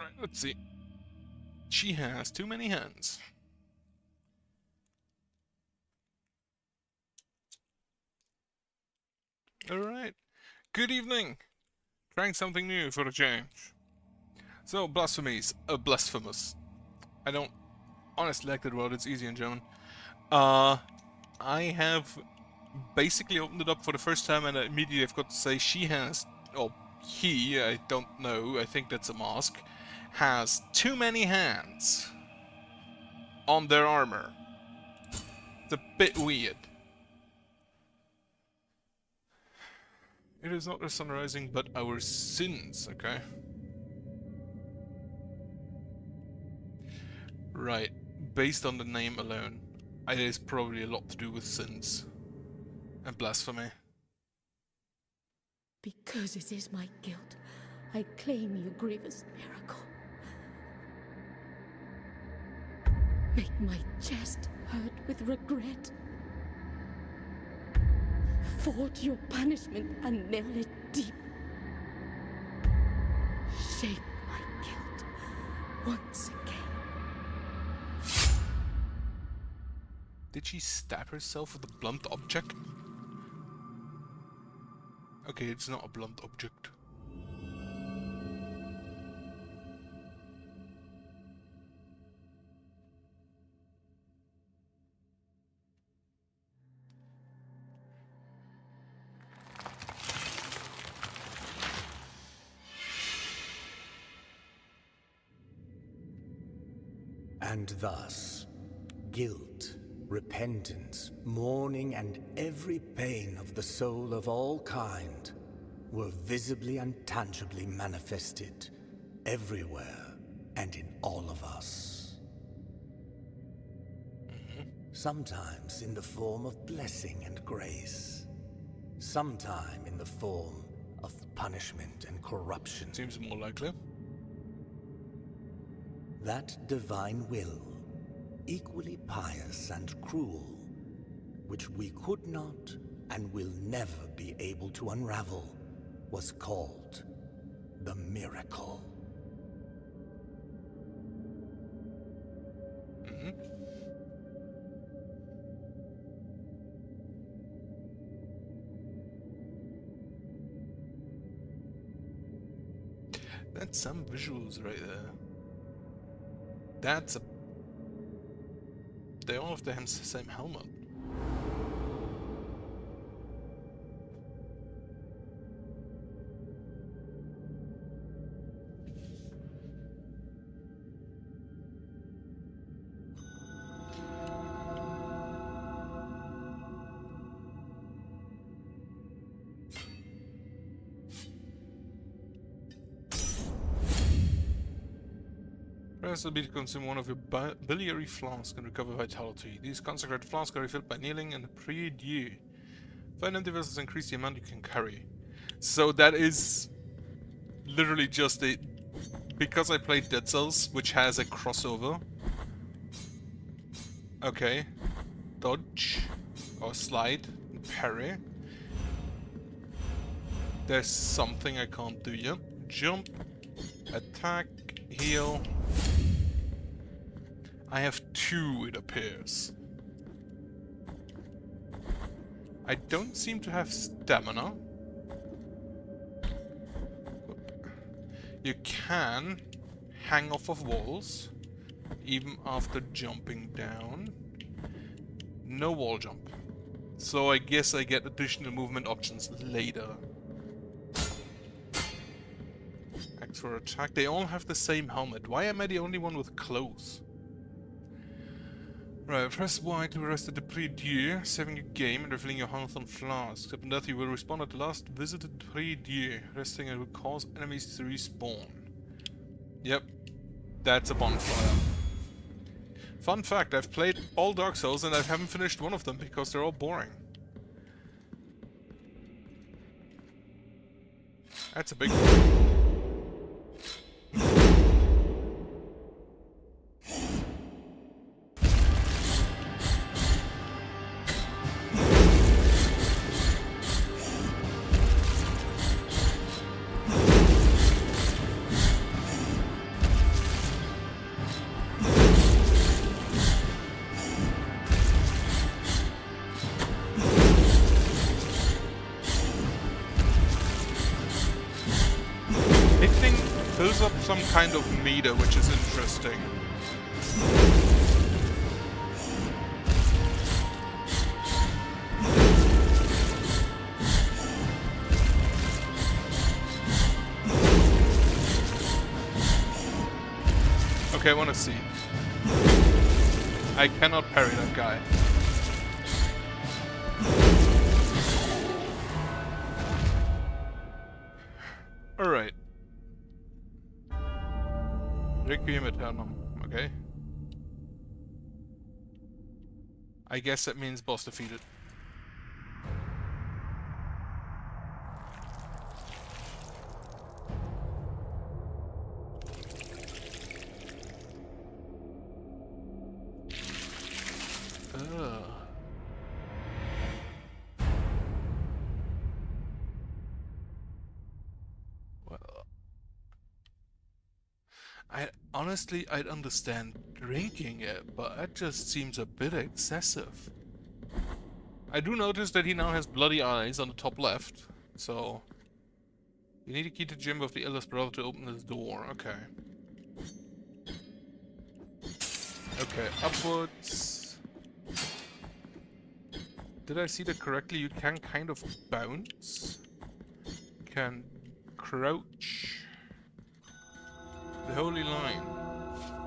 Right, let's see. She has too many hands. Alright. Good evening! Trying something new for a change. So, Blasphemous. I don't honestly like that word, it's easy in German. I have basically opened it up for the first time and immediately I've got to say she has, or he, I don't know, I think that's a mask, has too many hands on their armor. It's a bit weird. It is not the sun rising, but our sins, okay? Right, based on the name alone, it is probably a lot to do with sins and blasphemy. Because it is my guilt, I claim your grievous miracle. Make my chest hurt with regret. Forge your punishment and nail it deep. Shape my guilt once again. Did she stab herself with a blunt object? Okay, it's not a blunt object. And thus, guilt, repentance, mourning, and every pain of the soul of all kind were visibly and tangibly manifested everywhere and in all of us. Sometimes in the form of blessing and grace, sometime in the form of punishment and corruption. Seems more likely. That divine will, equally pious and cruel, which we could not and will never be able to unravel, was called the miracle. That's some visuals right there. That's a... They all have the same helmet. Press will be to consume one of your biliary flasks and recover vitality. These consecrated flasks are refilled by kneeling and prie-dieu. Find empty vessels increase the amount you can carry. So that is literally just a... Because I played Dead Cells, which has a crossover. Okay. Dodge. Or slide. Parry. There's something I can't do yet. Jump. Attack. Heal. I have 2, it appears. I don't seem to have stamina. You can hang off of walls, even after jumping down. No wall jump. So I guess I get additional movement options later. X for attack. They all have the same helmet. Why am I the only one with clothes? Right, press Y to rest at the prie-dieu, saving your game and refilling your health on flasks. Upon death, you will respawn at the last visited prie-dieu. Resting it will cause enemies to respawn. Yep, that's a bonfire. Fun fact, I've played all Dark Souls and I haven't finished one of them because they're all boring. That's a big one. Hitting fills up some kind of meter, which is interesting. Okay, I want to see. I cannot parry that guy. Alright. Requiem Aeternum. Okay. I guess that means boss defeated. Well, honestly, I'd understand drinking it, but that just seems a bit excessive. I do notice that he now has bloody eyes on the top left, so you need to key the gem of the eldest brother to open this door. Okay. Okay, upwards. Did I see that correctly? You can kind of bounce. Can crouch. The holy line.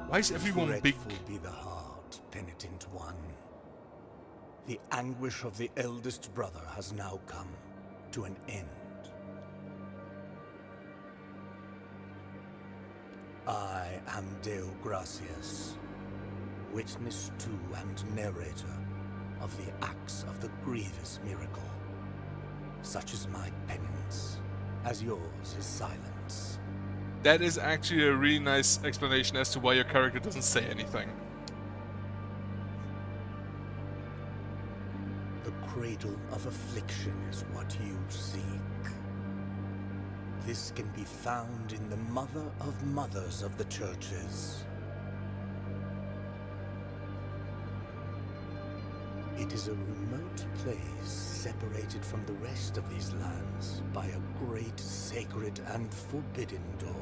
Why is everyone big? Regretful be the heart, penitent one. The anguish of the eldest brother has now come to an end. I am Deo Gracias, witness to and narrator of the acts of the grievous miracle. Such is my penance, as yours is silence. That is actually a really nice explanation as to why your character doesn't say anything. The cradle of affliction is what you seek. This can be found in the mother of mothers of the churches. It is a remote place separated from the rest of these lands by a great sacred and forbidden door.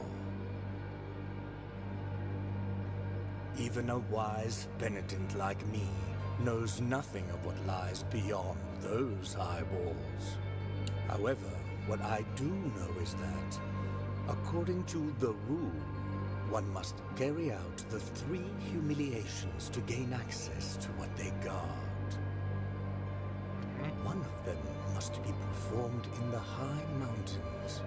Even a wise penitent like me knows nothing of what lies beyond those high walls. However, what I do know is that, according to the rule, one must carry out the 3 humiliations to gain access to what they guard. One of them must be performed in the high mountains,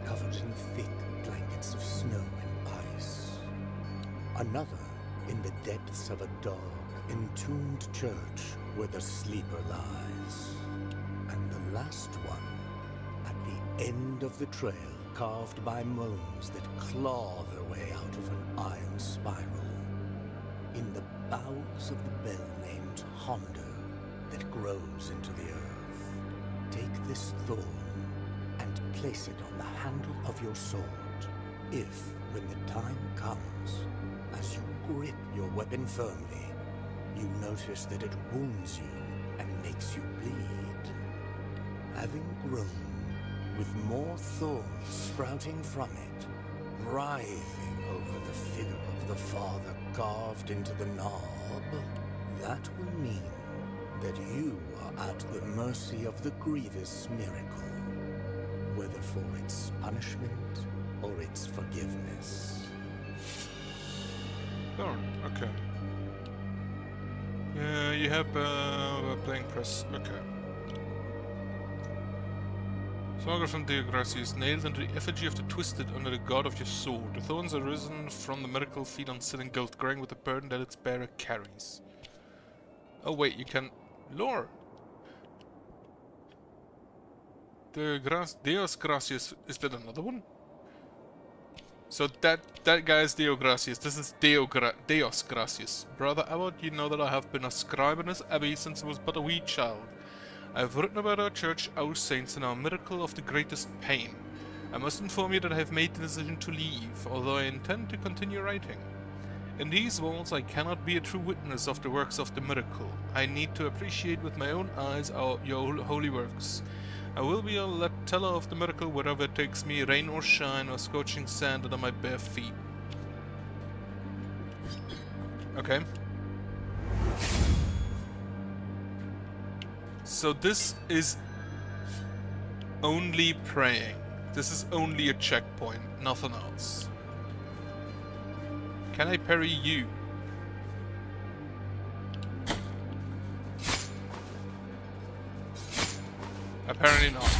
covered in thick blankets of snow and ice. Another in the depths of a dark, entombed church where the sleeper lies. And the last one at the end of the trail, carved by moans that claw their way out of an iron spiral, in the bowels of the bell named Hondo that grows into the earth. Take this thorn and place it on the handle of your sword. If, when the time comes, as you grip your weapon firmly, you notice that it wounds you and makes you bleed, having grown with more thorns sprouting from it, writhing over the figure of the Father carved into the knob, that will mean that you are at the mercy of the grievous miracle, whether for its punishment or its forgiveness. Oh, okay. You have playing press. Okay. Saga from Deo Gracias, nailed into the effigy of the twisted under the guard of your sword. The thorns are risen from the miracle feet on sin and guilt, growing with the burden that its bearer carries. Oh wait, you can... Lore! Deus Gracias, is that another one? So that guy is Deo Gracias. This is Deus Gracias. Brother Abbot, you know that I have been a scribe in this abbey since I was but a wee child. I have written about our church, our saints, and our miracle of the greatest pain. I must inform you that I have made the decision to leave, although I intend to continue writing. In these walls I cannot be a true witness of the works of the miracle. I need to appreciate with my own eyes your holy works. I will be a teller of the miracle wherever it takes me, rain or shine or scorching sand under my bare feet. Okay. So this is only praying. This is only a checkpoint, nothing else. Can I parry you? Apparently not.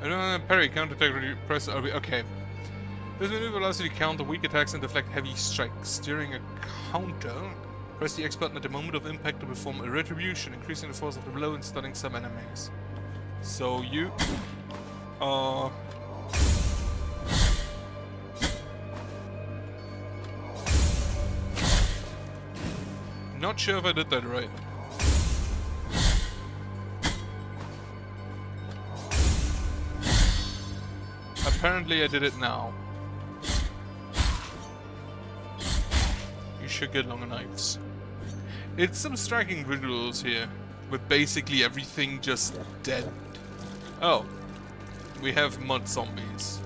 I don't know, parry, counter-attack, press RB. Okay. This maneuver allows you to counter weak attacks and deflect heavy strikes. During a counter, press the X button at the moment of impact to perform a retribution, increasing the force of the blow and stunning some enemies. So you are... Not sure if I did that right. Apparently I did it now. You should get longer knives. It's some striking visuals here, with basically everything just dead. Oh, we have mud zombies.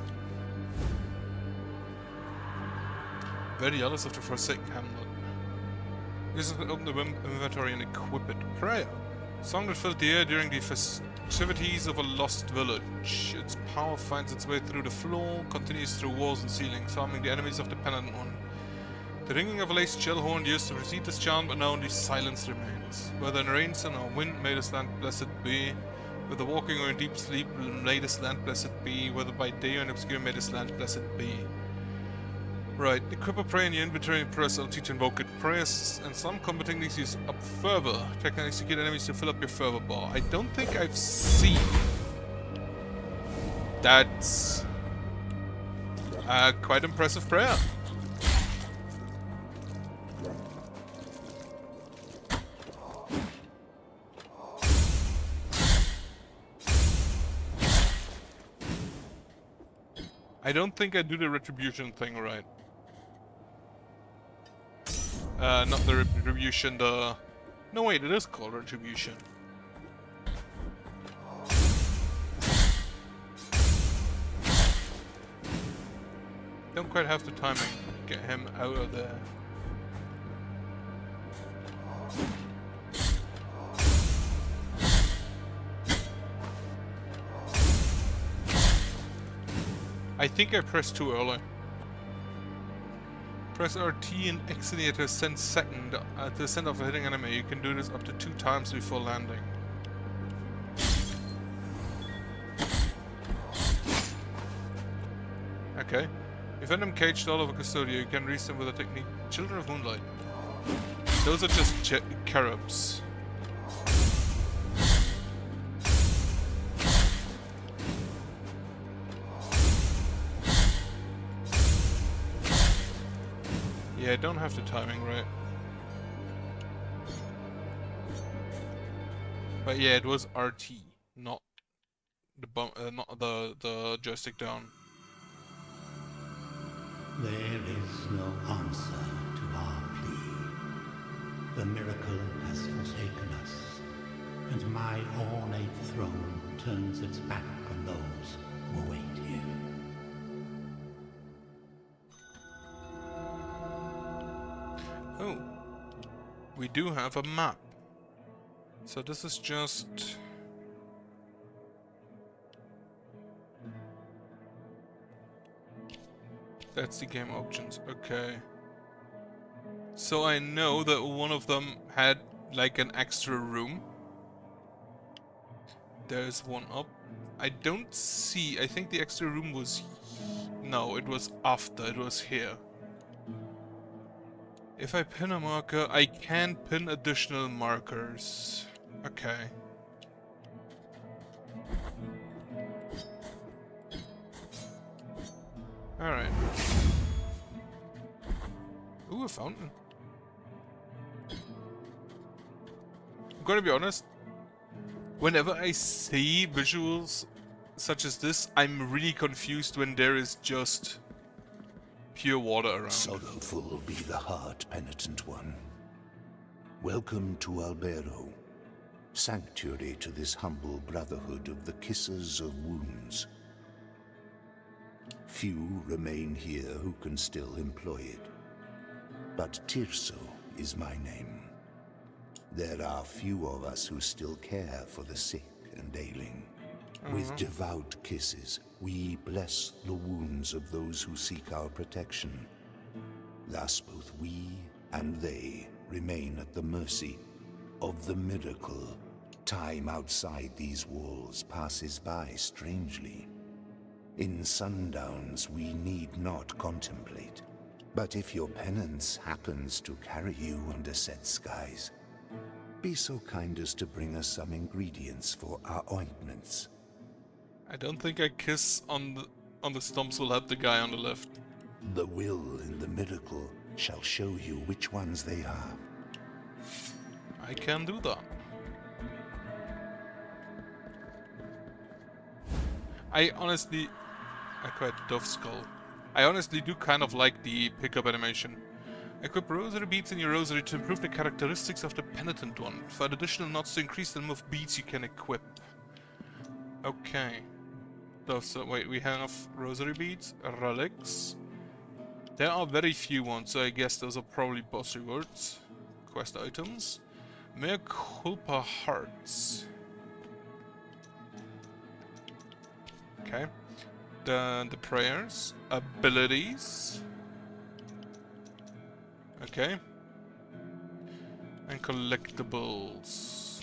Very jealous of the Forsaken Hamlet. This is open the inventory and equip it. Prayer. Song that filled the air during the festivities of a lost village. Its power finds its way through the floor, continues through walls and ceilings, harming the enemies of the penitent one. The ringing of a laced shell horn used to precede this chant, but now only silence remains. Whether in rain, sun, or wind, may this land blessed be. Whether walking or in deep sleep, may this land blessed be. Whether by day or in obscure, may this land blessed be. Right, equip a prayer in your inventory and press LT to invoke it. Prayers and some combat techniques use up fervor. Techniques to get enemies to fill up your fervor bar. I don't think I've seen. That's quite impressive prayer. I don't think I do the retribution thing right. Not the retribution, the... No wait, it is called retribution. Don't quite have the timing to get him out of there. I think I pressed too early. Press RT and X in the air to ascend second. At the ascent of a hitting enemy, you can do this up to 2 times before landing. Okay. If enemy caged all over Custodia, you can reach them with a technique Children of Moonlight. Those are just carobs. Yeah, I don't have the timing right. But yeah, it was RT, not the joystick down. There is no answer to our plea. The miracle has forsaken us, and my ornate throne turns its back on those who await here. Oh, we do have a map. So this is just... That's the game options, okay. So I know that one of them had like an extra room. There's one up. I don't see, I think the extra room was... No, it was after, it was here. If I pin a marker, I can pin additional markers. Okay. Alright. Ooh, a fountain. I'm gonna be honest. Whenever I see visuals such as this, I'm really confused when there is just pure water around. Sorrowful be the heart, penitent one. Welcome to Albero, sanctuary to this humble brotherhood of the Kissers of Wounds. Few remain here who can still employ it. But Tirso is my name. There are few of us who still care for the sick and ailing. With devout kisses, we bless the wounds of those who seek our protection. Thus both we and they remain at the mercy of the miracle. Time outside these walls passes by strangely. In sundowns we need not contemplate. But if your penance happens to carry you under set skies, be so kind as to bring us some ingredients for our ointments. I don't think a kiss on the stumps will help the guy on the left. The will in the miracle shall show you which ones they are. I can do that. I quite dove skull. I honestly do kind of like the pickup animation. Equip rosary beads in your rosary to improve the characteristics of the penitent one. Find additional knots to increase the number of beads you can equip. Okay. So wait, we have rosary beads, relics. There are very few ones, so I guess those are probably boss rewards. Quest items. Mea culpa hearts. Okay. The prayers. Abilities. Okay. And collectibles.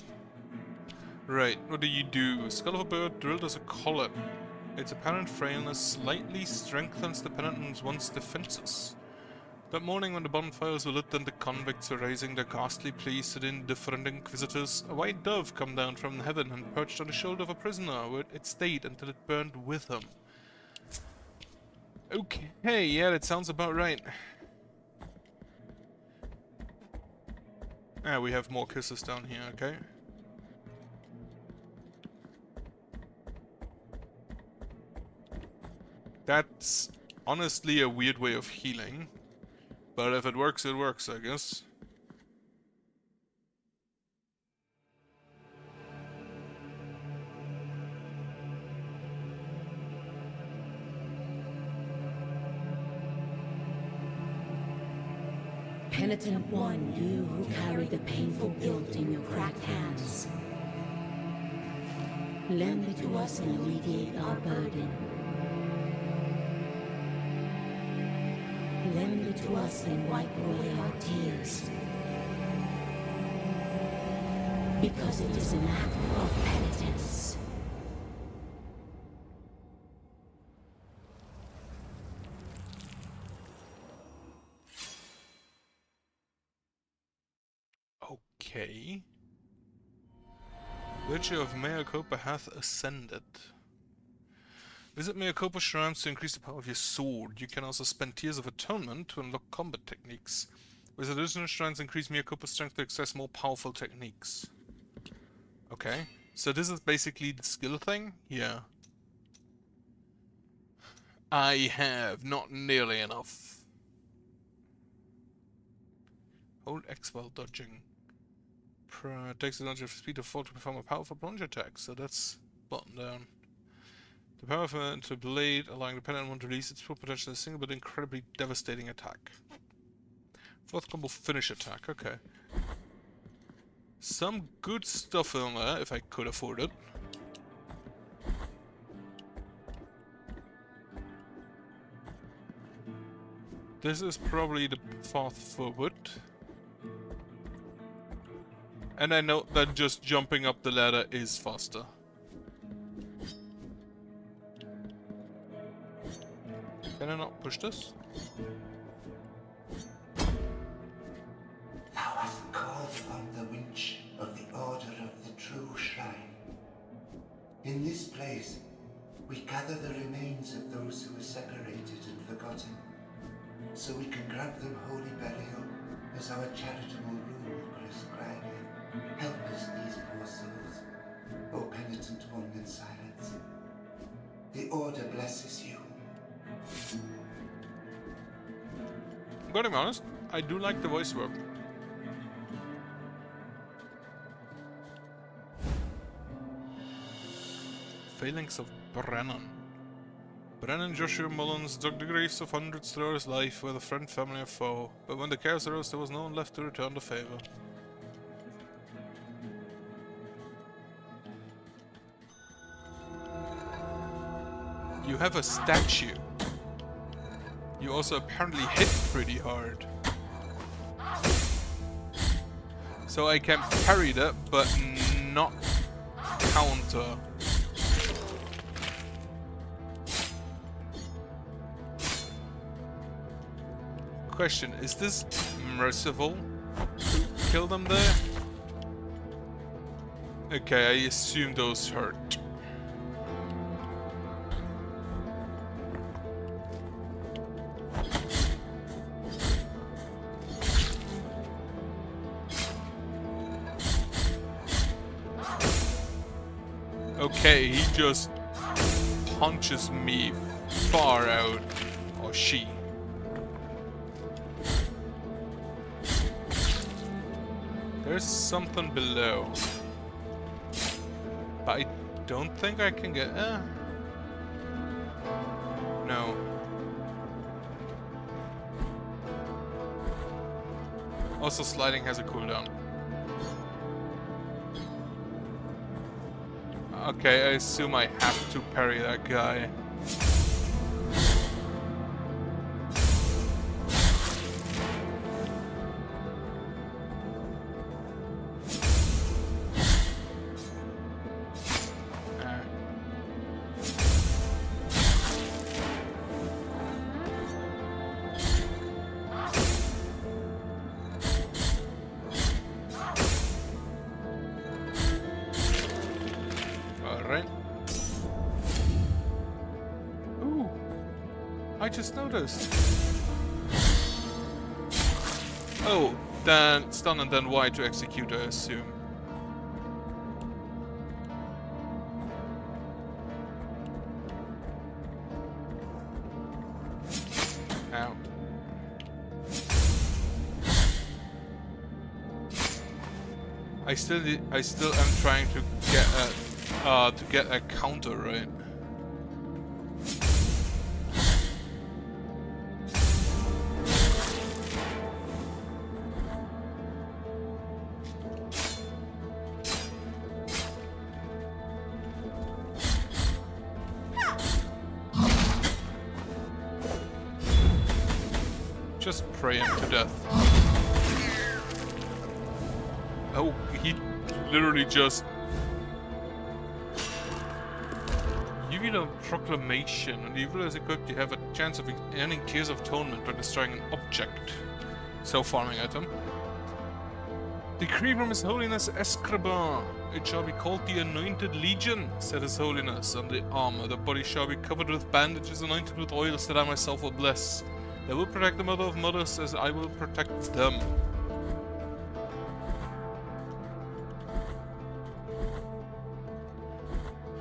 Right, what do you do? Skull of a bird drilled as a collar. Its apparent frailness slightly strengthens the penitent's once defenses. That morning when the bonfires were lit and the convicts were raising their ghastly pleas to the indifferent inquisitors, a white dove came down from heaven and perched on the shoulder of a prisoner, where it stayed until it burned with him. Okay, yeah, that sounds about right. Ah, we have more kisses down here, okay. That's honestly a weird way of healing. But if it works, I guess. Penitent one, you who carry the painful guilt in your cracked hands. Lend it to us and alleviate our burden. Lend it to us and wipe away our tears. Because it is an act of penitence. Okay. Virtue of Mea Culpa hath ascended. Visit Mea Culpa shrines to increase the power of your sword. You can also spend Tears of Atonement to unlock combat techniques. Visit additional shrines increase Mea Culpa's strength to access more powerful techniques. Okay. So this is basically the skill thing? Yeah. I have not nearly enough. Hold X while dodging. Takes the dodge of speed of fall to perform a powerful plunge attack, so that's button down. The power to blade, allowing the penitent one to release its full potential as a single but incredibly devastating attack. Fourth combo finish attack, okay. Some good stuff in there, if I could afford it. This is probably the path forward. And I know that just jumping up the ladder is faster. Can I not push this? Thou hast called upon the winch of the Order of the True Shrine. In this place, we gather the remains of those who were separated and forgotten, so we can grant them holy burial as our charitable rule prescribeth. Help us, these poor souls, O penitent one in silence. The Order blesses you. Gotta be honest, I do like the voice work. Failings of Brennan. Brennan Joshua Mullins dug the graves of hundreds throughout his life, whether friend, family, or foe. But when the chaos arose, there was no one left to return the favor. You have a statue. You also apparently hit pretty hard. So I can parry that, but not counter. Question, is this merciful? Kill them there? Okay, I assume those hurt. Okay, he just punches me far out. Or she. There's something below. But I don't think I can get... No. Also, sliding has a cooldown. Okay, I assume I have to parry that guy. Ooh, I just noticed. Oh, then stun and then Y to execute, I assume. Ow. I still am trying to get a counter right. Just pray him to death. Oh, he literally just... You get a proclamation. When the evil is equipped, you have a chance of earning Tears of Atonement by destroying an object. So, farming item. Decree from His Holiness Escriban. It shall be called the Anointed Legion, said His Holiness, on the armor. The body shall be covered with bandages, anointed with oils that I myself will bless. They will protect the Mother of Mothers as I will protect them.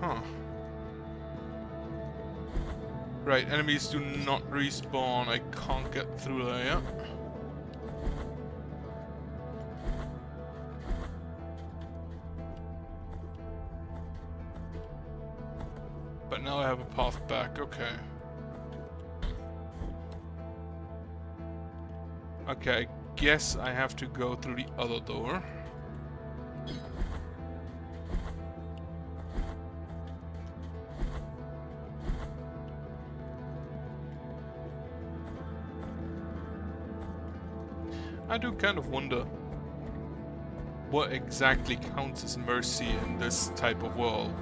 Huh. Right, enemies do not respawn. I can't get through there yet. But now I have a path back, okay. Okay, I guess I have to go through the other door. I do kind of wonder what exactly counts as mercy in this type of world.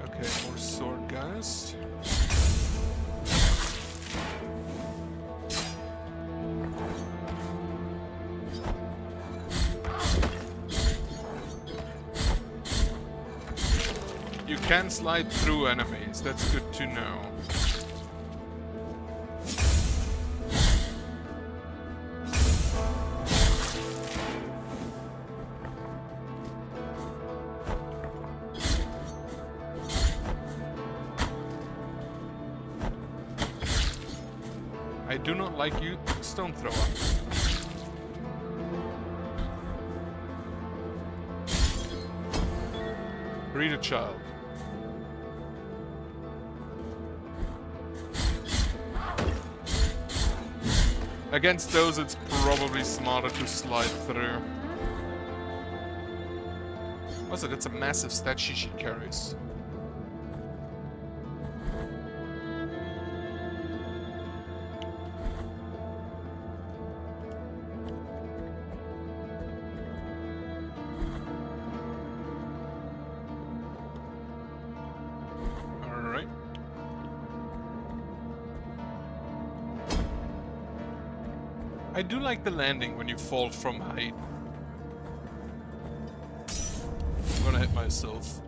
Okay, more sword guys. You can slide through enemies, that's good to know. do not like you, stone thrower. Read a child. Against those, it's probably smarter to slide through. Also, that's a massive stat sheet she carries. Alright. I do like the landing when you fall from height. I'm gonna hit myself.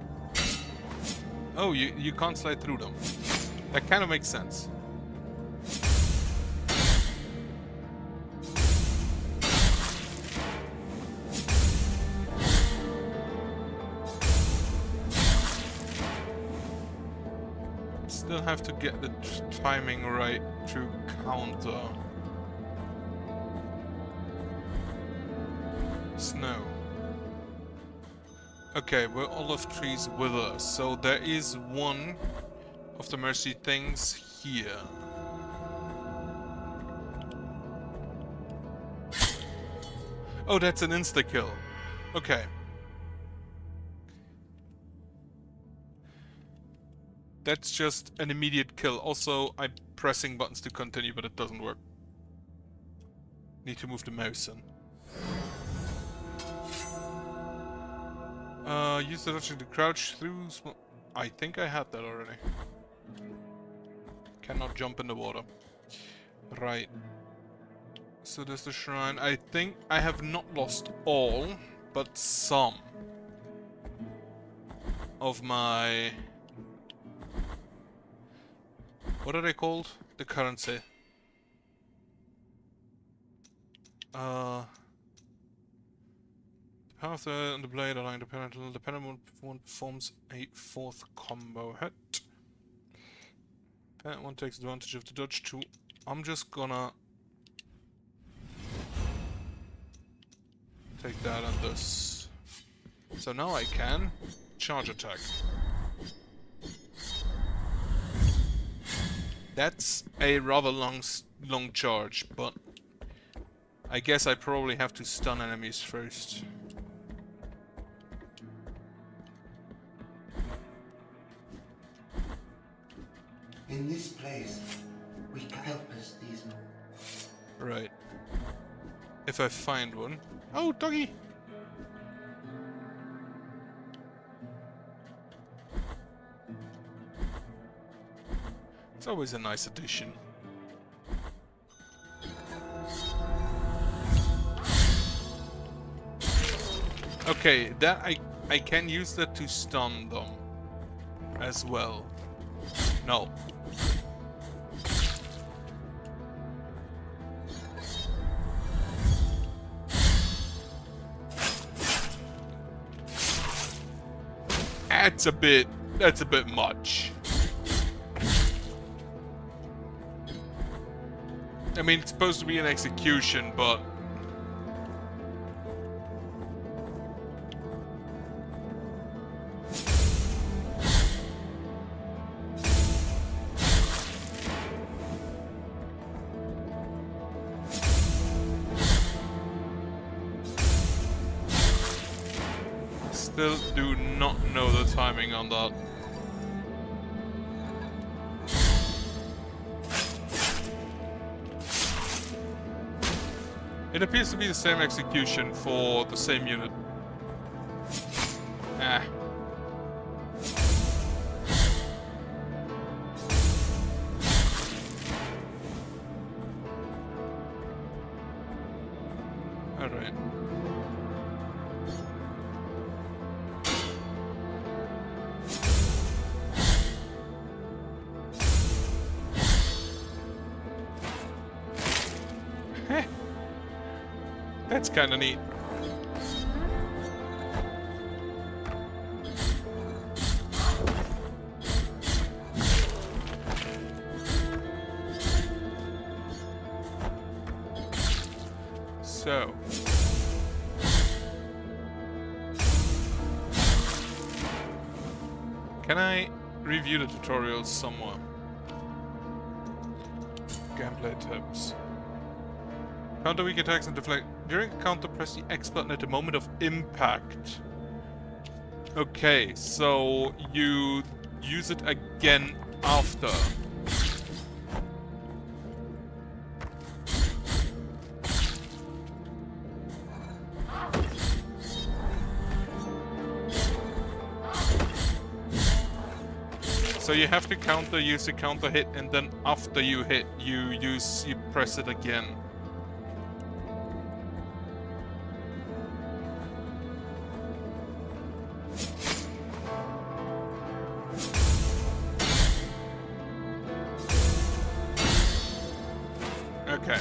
Oh, you can't slide through them. That kind of makes sense. Still have to get the timing right to counter. Snow. Okay, we're olive trees wither, so there is one of the mercy things here. Oh, that's an insta-kill. Okay. That's just an immediate kill. Also, I'm pressing buttons to continue, but it doesn't work. Need to move the mouse in. Use the dodging to crouch through smoke. I think I had that already. Cannot jump in the water. Right. So there's the shrine. I think I have not lost all, but some of my... What are they called? The currency. Half on the blade allowing the dependent one performs a fourth combo hit. That one takes advantage of the dodge too. I'm just gonna take that and this. So now I can charge attack. That's a rather long charge, but I guess I probably have to stun enemies first. In this place, we can help us these men. Right. If I find one. Oh, doggy! It's always a nice addition. Okay, that I can use that to stun them as well. No. That's a bit much. I mean, it's supposed to be an execution, but still do not know the timing on that. It appears to be the same execution for the same unit. Ah. Alright. That's kinda neat. So. Can I review the tutorials somewhere? Gameplay tips. Counter weak attacks and deflect. During a counter, press the X button at the moment of impact. Okay, so you use it again after. So you have to counter, use a counter hit, and then after you hit, you press it again. Okay.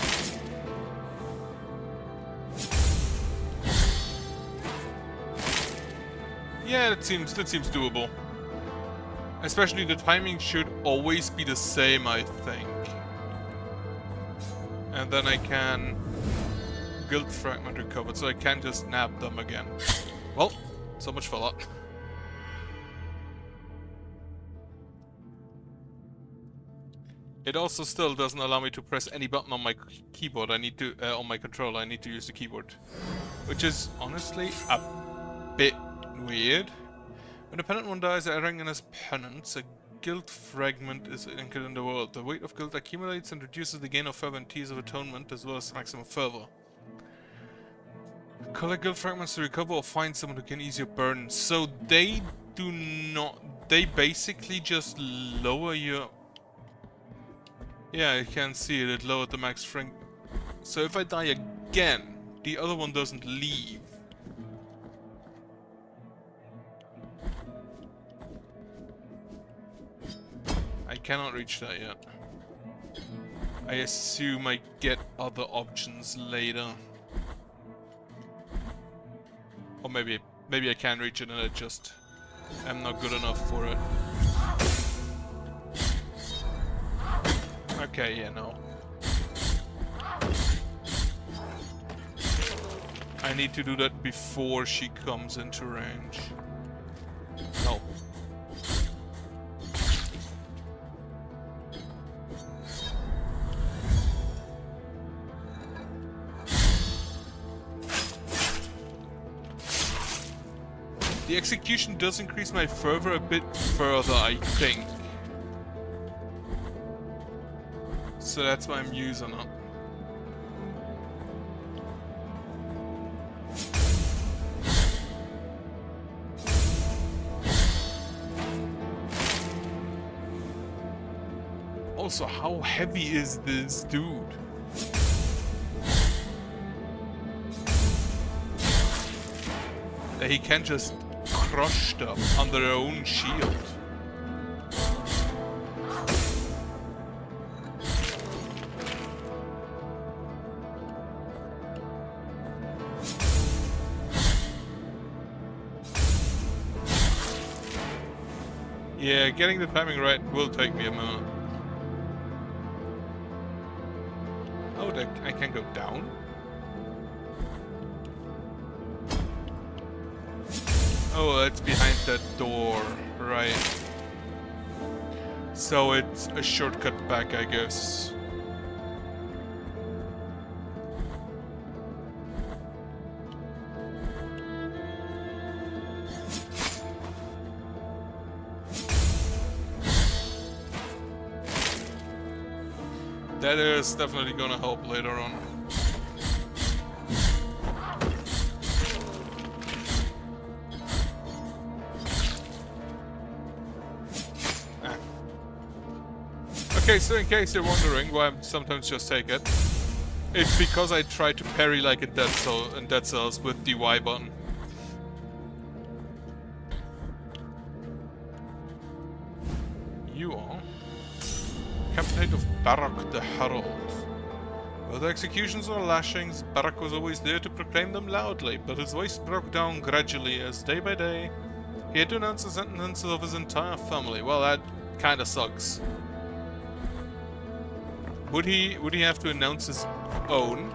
Yeah, that seems doable. Especially the timing should always be the same, I think. And then I can guild fragment recovered, so I can just nab them again. Well, so much for that. It also still doesn't allow me to press any button on my keyboard. I need to on my controller. I need to use the keyboard, which is honestly a bit weird. When a penitent one dies, adding in his penance, a guilt fragment is anchored in the world. The weight of guilt accumulates and reduces the gain of fervor and tears of atonement, as well as maximum fervor. Collect guilt fragments to recover or find someone who can ease your burden. So they do not... They basically just lower your... Yeah, you can see it. It lowered the max strength. So if I die again, the other one doesn't leave. I cannot reach that yet. I assume I get other options later. Or maybe I can reach it and I just am not good enough for it. Okay, yeah, no. I need to do that before she comes into range. No. The execution does increase my fervor a bit further, I think. So that's why I'm using it. Also, how heavy is this dude? That he can just crush them under their own shield. Yeah, getting the timing right will take me a minute. Oh, I can go down? Oh, it's behind that door, right. So it's a shortcut back, I guess. That is definitely gonna help later on. Okay, so in case you're wondering why I sometimes just take it, it's because I try to parry like in Dead Cells with the Y button. You are Captain of Barak the Herald. Whether executions or lashings, Barak was always there to proclaim them loudly, but his voice broke down gradually as day by day he had to announce the sentences of his entire family. Well, that kinda sucks. Would he have to announce his own?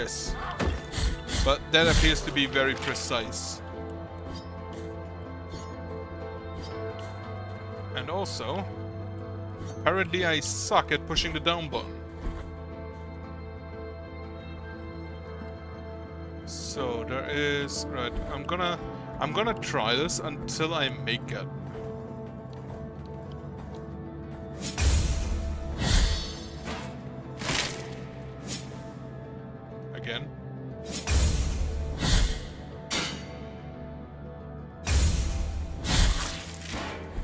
this. But that appears to be very precise. And also, apparently I suck at pushing the down button. So there is, right, I'm gonna try this until I make it. Again.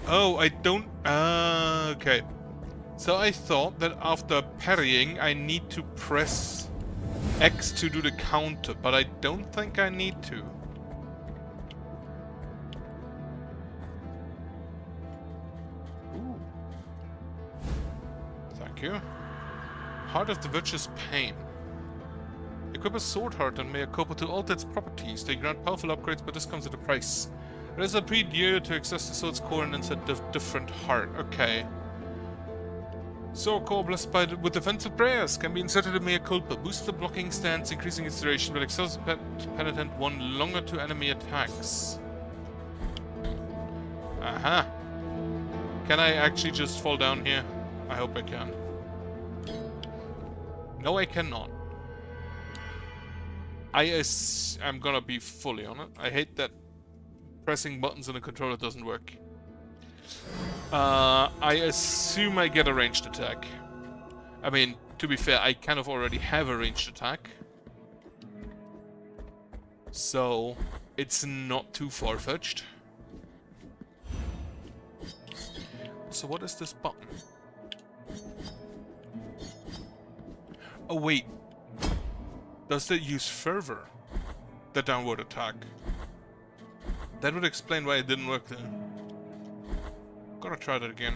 Oh, I don't... okay. So I thought that after parrying, I need to press X to do the counter, but I don't think I need to. Ooh. Thank you. Heart of the Witch's Pain. Equip a sword heart and may a copper to alter its properties. They grant powerful upgrades, but this comes at a price. It is a pre-year to access the sword's core and insert a different heart. Okay. Sword core blessed with defensive prayers can be inserted in mea culpa. Boosts the blocking stance, increasing its duration, but excels penitent one longer to enemy attacks. Aha. Can I actually just fall down here? I hope I can. No, I cannot. I'm gonna be fully on it. I hate that pressing buttons on a controller doesn't work. I assume I get a ranged attack. I mean, to be fair, I kind of already have a ranged attack. So, it's not too far-fetched. So what is this button? Oh wait. Does that use fervor? The downward attack. That would explain why it didn't work then. Gotta try that again.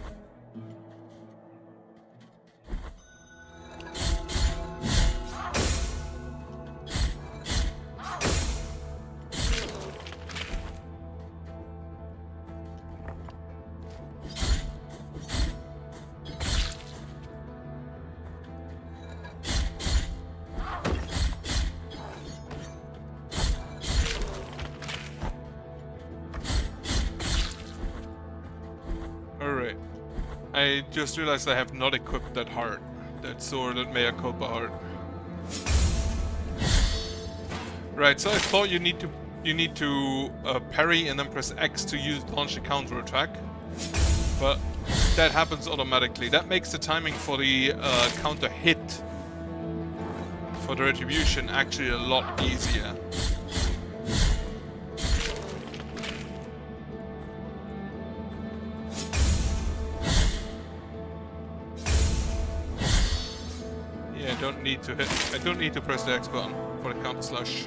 I just realized I have not equipped that heart. That sword, that mea culpa heart. Right, so I thought you need to parry and then press X to launch a counter attack. But that happens automatically. That makes the timing for the counter hit for the retribution actually a lot easier. I don't need to press the X button for the counter slash.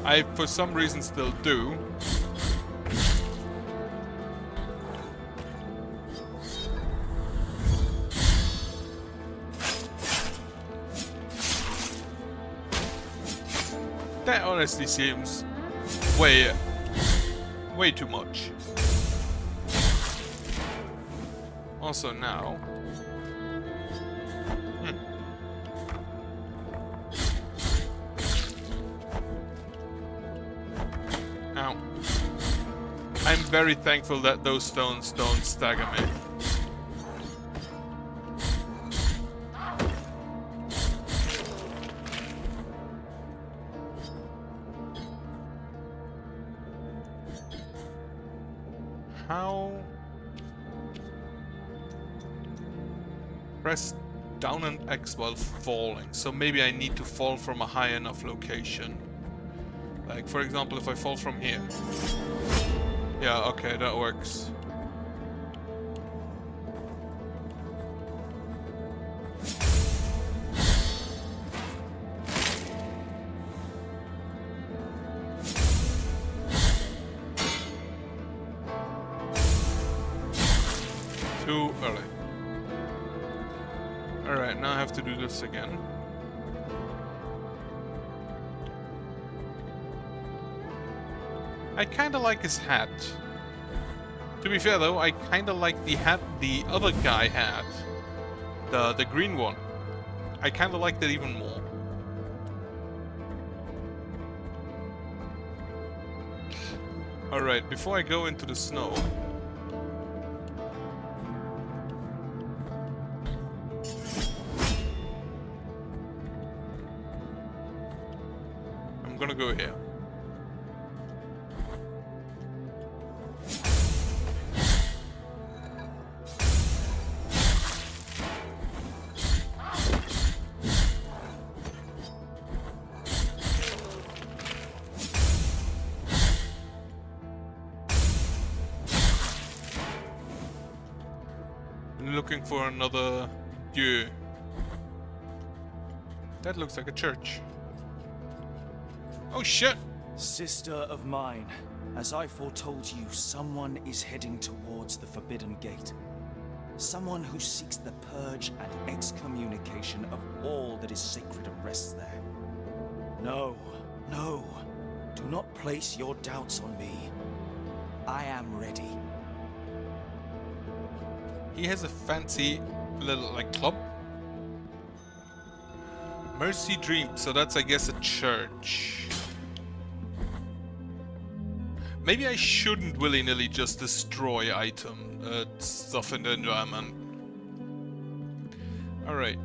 I, for some reason, still do. That honestly seems way too much. Also now... Ow. I'm very thankful that those stones don't stagger me. How? Press down and X while falling. So maybe I need to fall from a high enough location. Like, for example, if I fall from here. Yeah, okay, that works. Too early. Alright, now I have to do this again. I kinda like his hat. To be fair though, I kinda like the hat the other guy had. The green one. I kinda like that even more. Alright, before I go into the snow... I'm gonna go here. Looking for another Dieu. That looks like a church. Oh shit! Sister of mine, as I foretold you, someone is heading towards the Forbidden Gate. Someone who seeks the purge and excommunication of all that is sacred and rests there. No, no, do not place your doubts on me. I am ready. He has a fancy little, like, club. Mercy Dream, so that's, I guess, a church. Maybe I shouldn't willy-nilly just destroy stuff in the environment. Alright.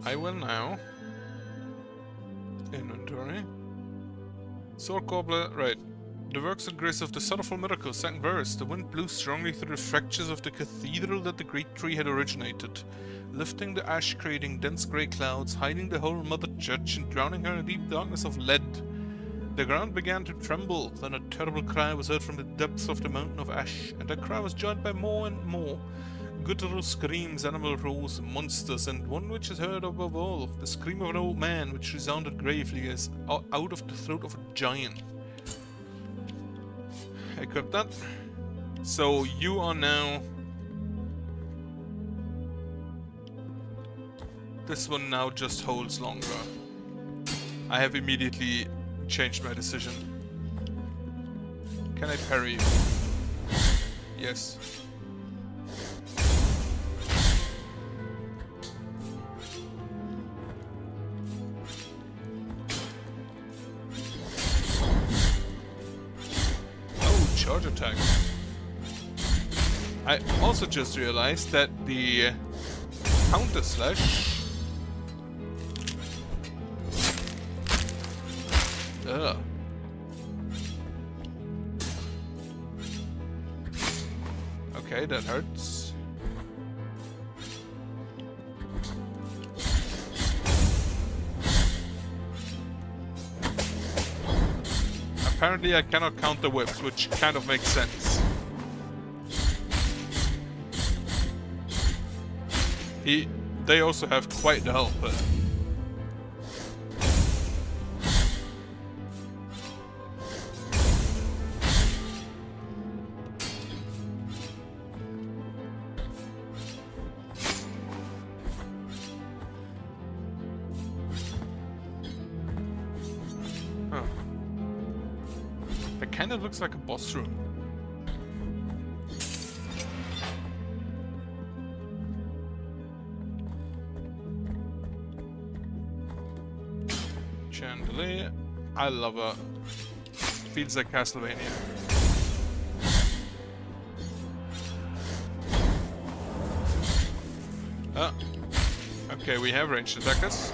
I will now... Inventory. Sword Cobbler, right. The works and grace of the sorrowful miracle, second verse. The wind blew strongly through the fractures of the cathedral that the great tree had originated, lifting the ash, creating dense grey clouds, hiding the whole mother church and drowning her in deep darkness of lead. The ground began to tremble, then a terrible cry was heard from the depths of the mountain of ash, and that cry was joined by more and more guttural screams, animal roars, monsters, and one which is heard above all, the scream of an old man, which resounded gravely as out of the throat of a giant. Equip that. So you are now... This one now just holds longer. I have immediately changed my decision. Can I parry you? Yes. Charge attack. I also just realized that the counter slash. Ugh. Okay, that hurts. Apparently I cannot counter whips, which kind of makes sense. They also have quite the helper. Huh. That kind of looks like a boss room. Chandelier. I love her. Feels like Castlevania. Okay, we have ranged attackers.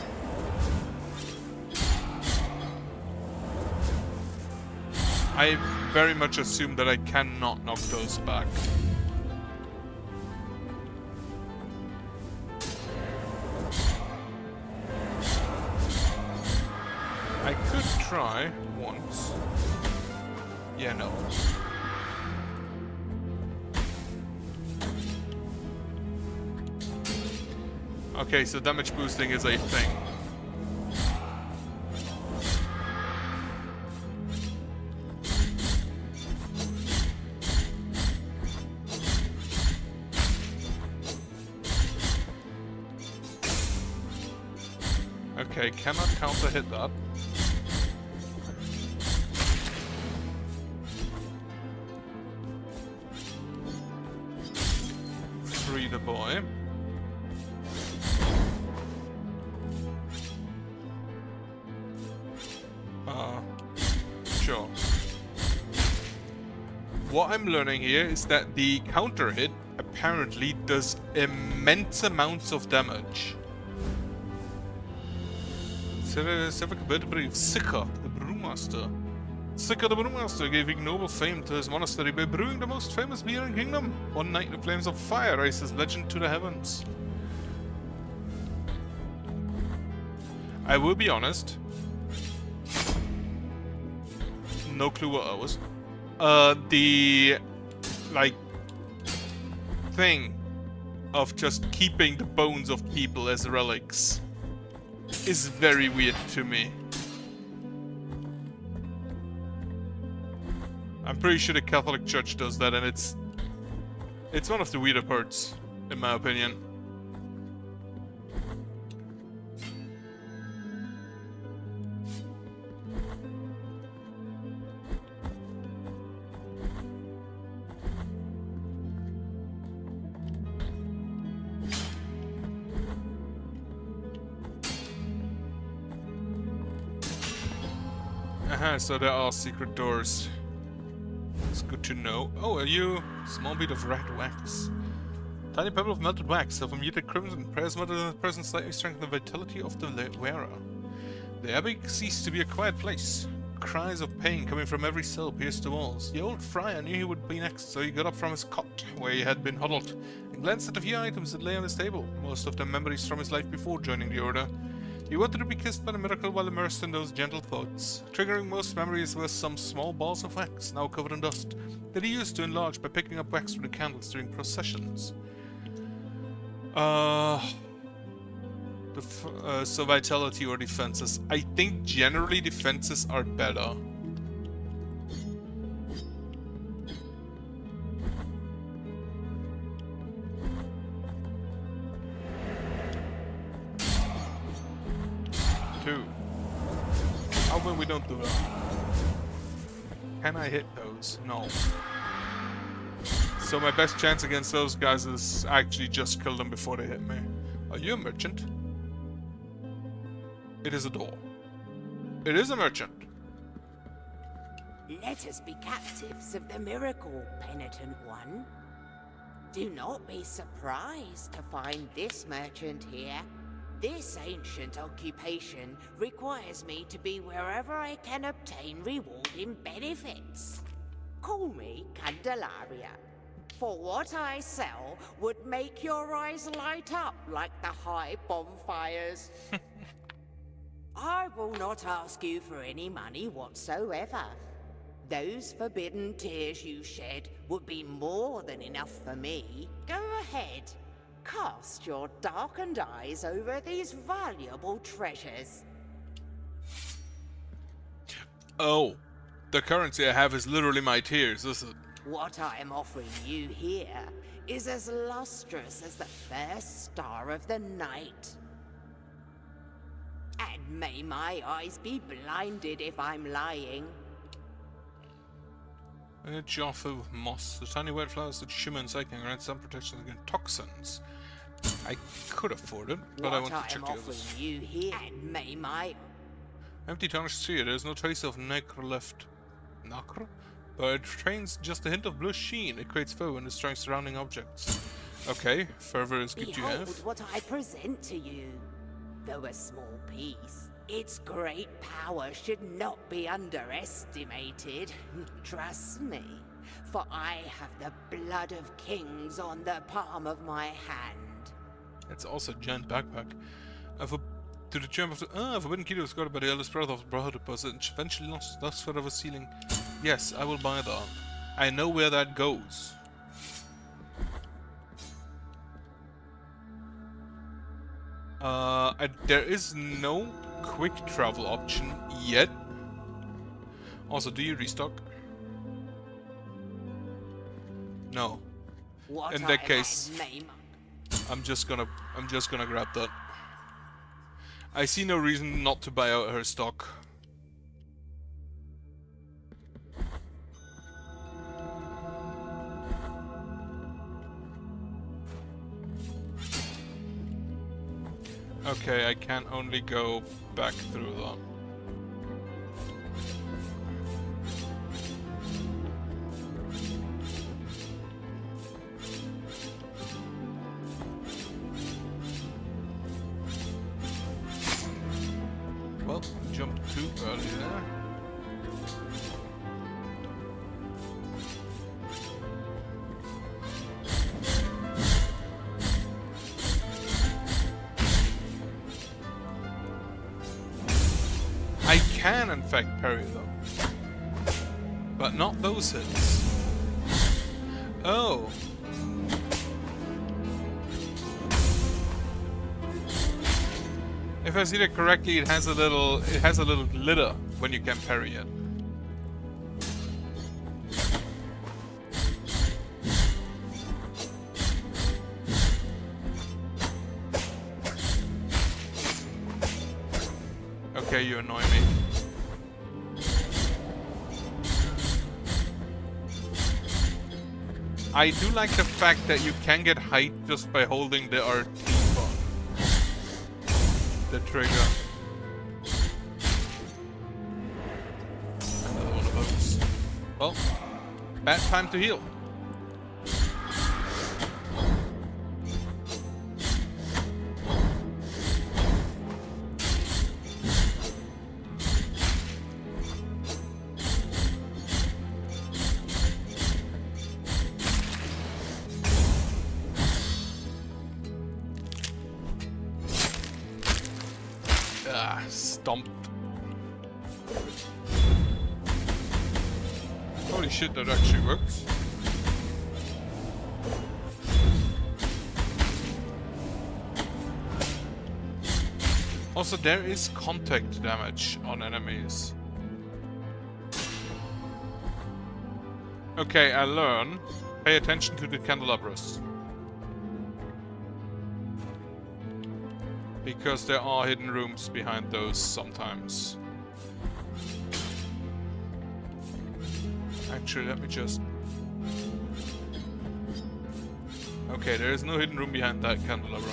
I very much assume that I cannot knock those back. I could try once. Yeah, no. Okay, so damage boosting is a thing. Okay, cannot counter hit that. leader boy. Sure. What I'm learning here is that the counter hit apparently does immense amounts of damage. Civic vertebrae of Sika, the brewmaster. Sika the brewmaster gave ignoble fame to his monastery by brewing the most famous beer in Kingdom. One night the flames of fire raised his legend to the heavens. I will be honest. No clue what I was. The like thing of just keeping the bones of people as relics is very weird to me. I'm pretty sure the Catholic Church does that, and it's one of the weirder parts, in my opinion. So there are secret doors. It's good to know. Oh, are you? Small bit of red wax. Tiny pebble of melted wax of a muted crimson. Prayers muttered in the present slightly strengthen the vitality of the wearer. The abbey ceased to be a quiet place. Cries of pain coming from every cell pierced the walls. The old friar knew he would be next, so he got up from his cot, where he had been huddled, and glanced at the few items that lay on his table, most of them memories from his life before joining the Order. He wanted to be kissed by the miracle while immersed in those gentle thoughts. Triggering most memories were some small balls of wax, now covered in dust, that he used to enlarge by picking up wax from the candles during processions. So vitality or defenses. I think generally defenses are better. How about we don't do that? Can I hit those? No. So my best chance against those guys is actually just kill them before they hit me. Are you a merchant? It is a door. It is a merchant. Let us be captives of the miracle, penitent one. Do not be surprised to find this merchant here. This ancient occupation requires me to be wherever I can obtain rewarding benefits. Call me Candelaria, for what I sell would make your eyes light up like the high bonfires. I will not ask you for any money whatsoever. Those forbidden tears you shed would be more than enough for me. Go ahead. Cast your darkened eyes over these valuable treasures. Oh, the currency I have is literally my tears, is it? What I am offering you here is as lustrous as the first star of the night. And may my eyes be blinded if I'm lying. A jar filled with moss. The tiny white flowers that shimmer and cycling grant some protection against toxins. I could afford it, but I want to check the others. You here, and may my Empty tarnished sphere. There is no trace of nacre left. Nacre? But it retains just a hint of blue sheen. It creates foe and destroys surrounding objects. Okay, fervor is good to have. Behold what I present to you. Though a small piece, its great power should not be underestimated. Trust me, for I have the blood of kings on the palm of my hand. It's also a giant backpack. To the gem of the forbidden key was guarded by the eldest brother of the Brotherhood, but eventually lost thus foot of a ceiling. Yes, I will buy that. I know where that goes. There is no quick travel option yet. Also, do you restock? No. In that case, I'm just gonna grab that. I see no reason not to buy out her stock. Okay, I can only go back through that. Well, jumped too early there. I can in fact parry though. But not those hits. Oh. If I see that correctly, it has a little glitter when you can parry it. Okay, you annoy me. I do like the fact that you can get height just by holding the RT button. The trigger. Another one of those. Well, bad time to heal. Stomped. Holy shit, that actually works. Also, there is contact damage on enemies. Okay, I learn. Pay attention to the candelabras. Because there are hidden rooms behind those sometimes. Actually, let me just... Okay, there is no hidden room behind that candelabra.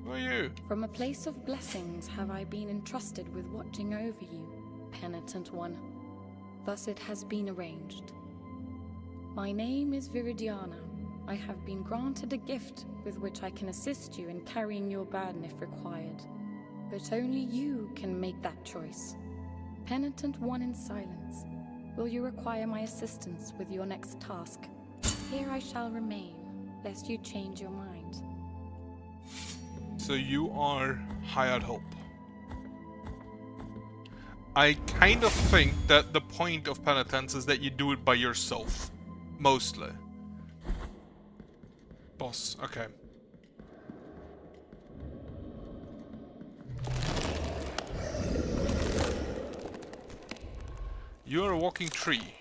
Who are you? From a place of blessings have I been entrusted with watching over you, penitent one. Thus it has been arranged. My name is Viridiana. I have been granted a gift with which I can assist you in carrying your burden if required. But only you can make that choice. Penitent one in silence, will you require my assistance with your next task? Here I shall remain, lest you change your mind. So you are hired help. I kind of think that the point of penitence is that you do it by yourself. Mostly. Boss, okay. You're a walking tree.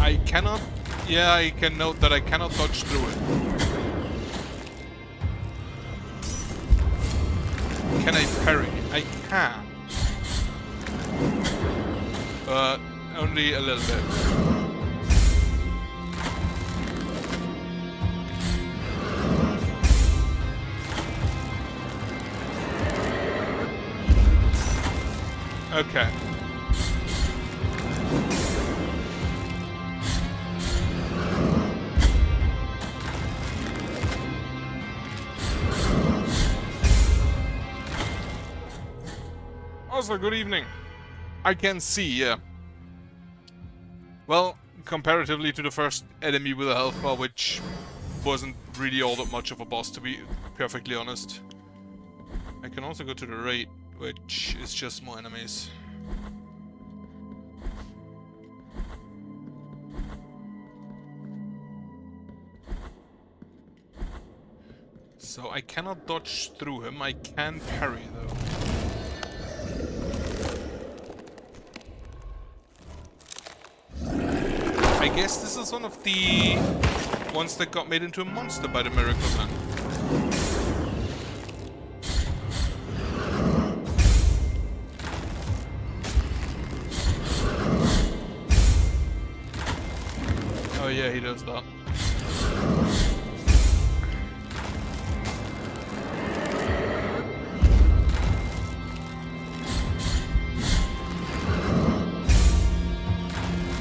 I cannot... Yeah, I can note that I cannot dodge through it. Can I parry? I can. But only a little bit. Okay. Also, good evening. I can see, yeah. Well, comparatively to the first enemy with a health bar, which wasn't really all that much of a boss, to be perfectly honest. I can also go to the right, which is just more enemies. So I cannot dodge through him, I can parry though. I guess this is one of the ones that got made into a monster by the miracle man. yeah, he does that.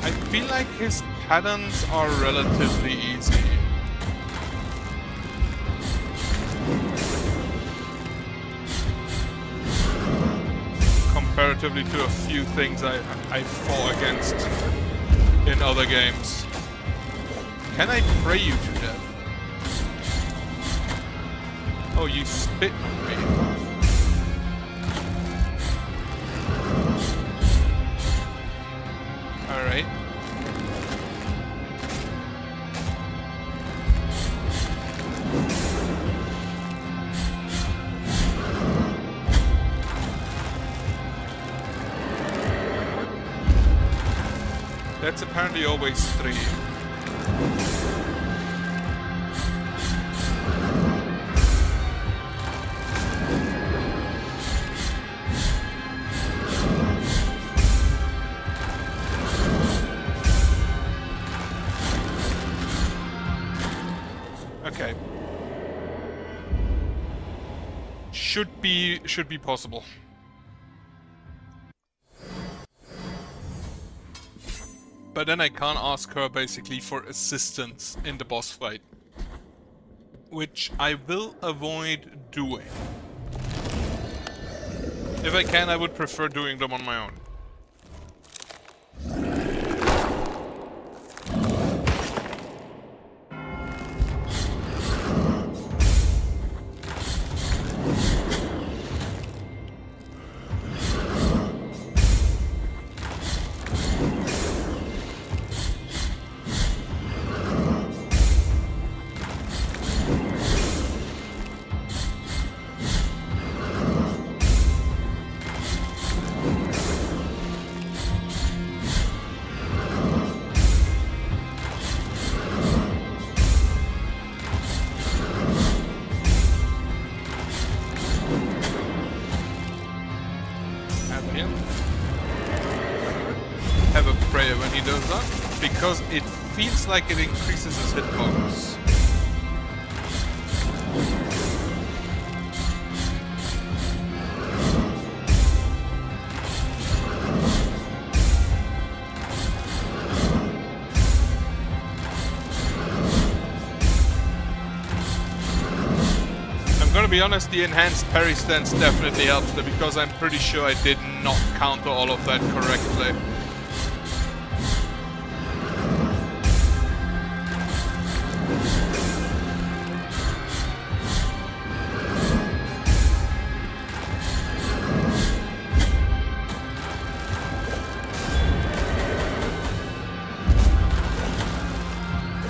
I feel like his patterns are relatively easy. Comparatively to a few things I fought against in other games. Can I pray you to death? Oh, you spit on me. Alright. That's apparently always 3. Okay. Should be possible. But then I can't ask her basically for assistance in the boss fight. Which I will avoid doing. If I can, I would prefer doing them on my own. Have a prayer when he does that, because it feels like it increases his hitbox. I'm gonna be honest, the enhanced parry stance definitely helps there, because I'm pretty sure I did not counter all of that correctly.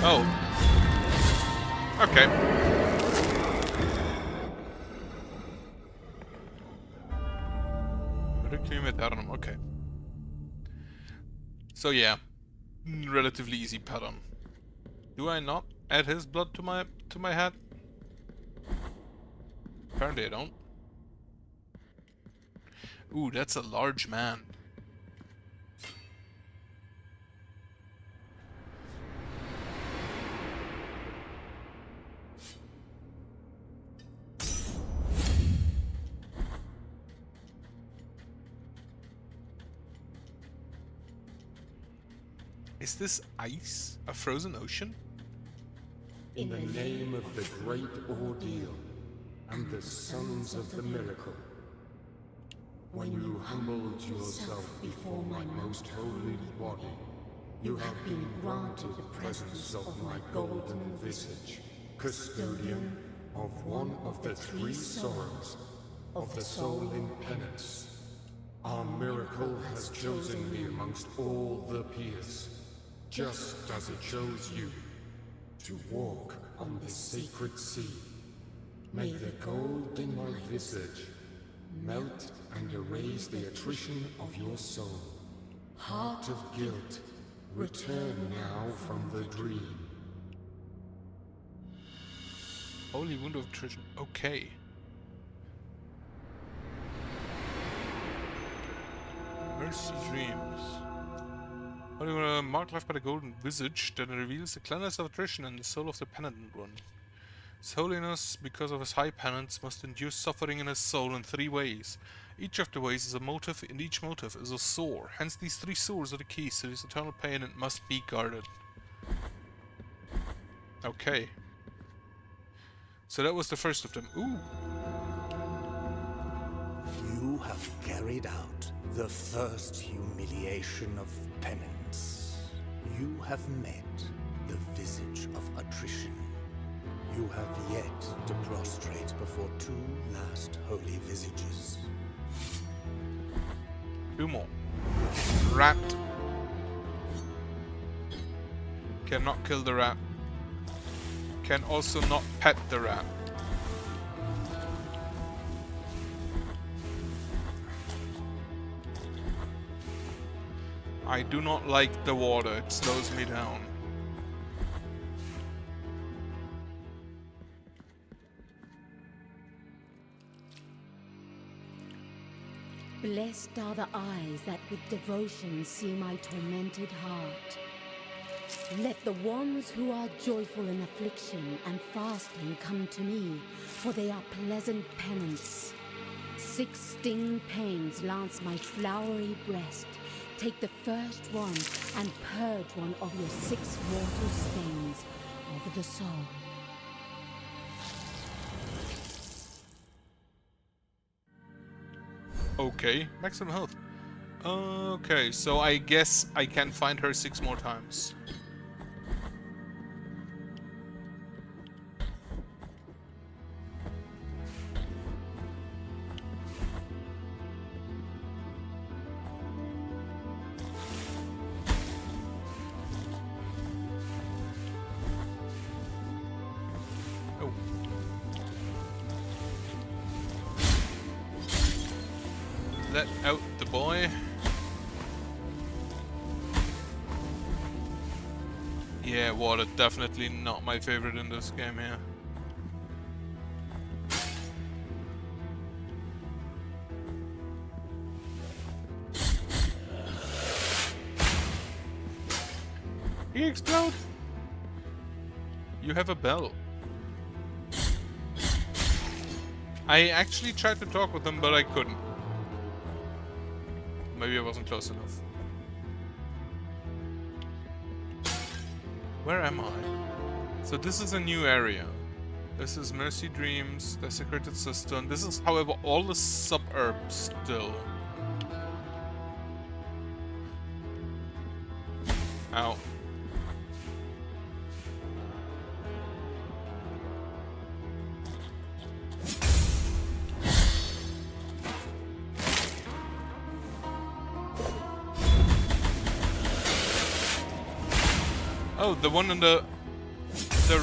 Oh. Okay. Okay. So yeah, relatively easy pattern. Do I not add his blood to my head? Apparently I don't. Ooh, that's a large man. Is this ice? A frozen ocean? In the name of the great ordeal and the sons of the miracle, when you humbled yourself before my most holy body, you have been granted the presence of my golden visage, custodian of one of the 3 sorrows of the soul in penance. Our miracle has chosen me amongst all the peers, just as it chose you, to walk on the sacred sea. May the gold in my visage melt and erase the attrition of your soul. Heart of guilt, return now from the dream. Holy wound of attrition. Okay. Mercy dreams. A mark left by the golden visage that reveals the cleanness of attrition and the soul of the penitent one. His holiness, because of his high penance, must endure suffering in his soul in 3 ways. Each of the ways is a motive, and each motive is a sore. Hence these 3 sores are the keys to his eternal pain and must be guarded. Okay. So that was the first of them. Ooh! You have carried out the first humiliation of penance. You have met the visage of attrition. You have yet to prostrate before 2 last holy visages. 2 more. Rat. Cannot kill the rat. Can also not pet the rat. I do not like the water, it slows me down. Blessed are the eyes that with devotion see my tormented heart. Let the ones who are joyful in affliction and fasting come to me, for they are pleasant penance. 6 sting pains lance my flowery breast. Take the first one and purge one of your 6 mortal stains over the soul. Okay, maximum health. Okay, so I guess I can find her 6 more times. Oh. Let out the boy. Yeah, water definitely not my favorite in this game here. He explode. You have a bell. I actually tried to talk with him, but I couldn't. Maybe I wasn't close enough. Where am I? So this is a new area. This is Mercy Dreams, Desecrated Cistern. This is, however, all the suburbs still. Ow. Oh, the one on the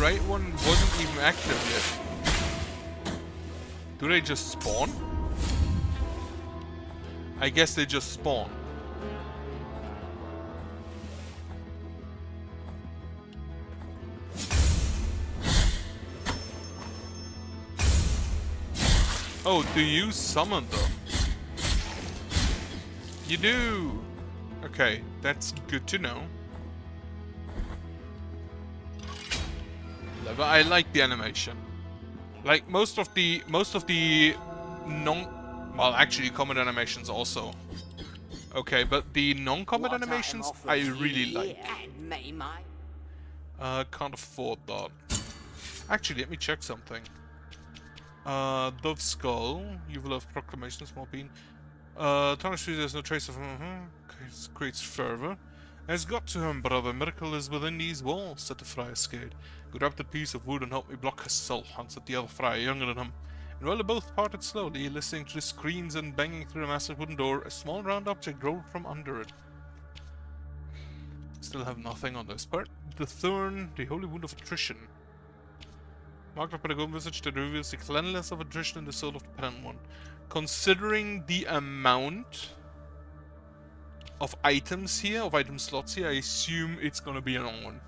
right one wasn't even active yet. Do they just spawn? I guess they just spawn. Oh, do you summon them? You do! Okay, that's good to know. But I like the animation. Like most of the well, actually combat animations also. Okay, but the non-combat animations I really like. Can't afford that. Actually, let me check something. Dove Skull, you will have proclamation, small bean. Tarnished Tree, there's no trace of creates fervor. Has got to him, brother. Miracle is within these walls, said the friar scared. Grab the piece of wood and help me block his soul, answered the other friar, younger than him. And while they both parted slowly, listening to the screams and banging through the massive wooden door, a small round object rolled from under it. Still have nothing on this part. The thorn, the holy wound of attrition. Marked up by the golden visage that reveals the cleanliness of attrition in the soul of the penitent one. Considering the amount of items here, of item slots here, I assume it's gonna be an on one.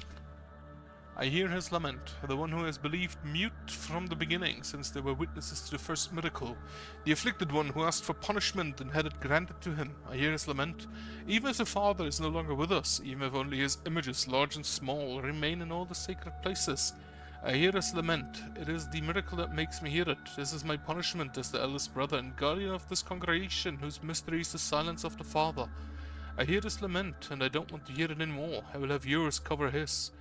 I hear his lament, the one who has believed mute from the beginning, since they were witnesses to the first miracle. The afflicted one who asked for punishment and had it granted to him. I hear his lament. Even if the Father is no longer with us, even if only his images, large and small, remain in all the sacred places, I hear his lament. It is the miracle that makes me hear it. This is my punishment as the eldest brother and guardian of this congregation, whose mystery is the silence of the Father. I hear his lament, and I don't want to hear it anymore. I will have yours cover his.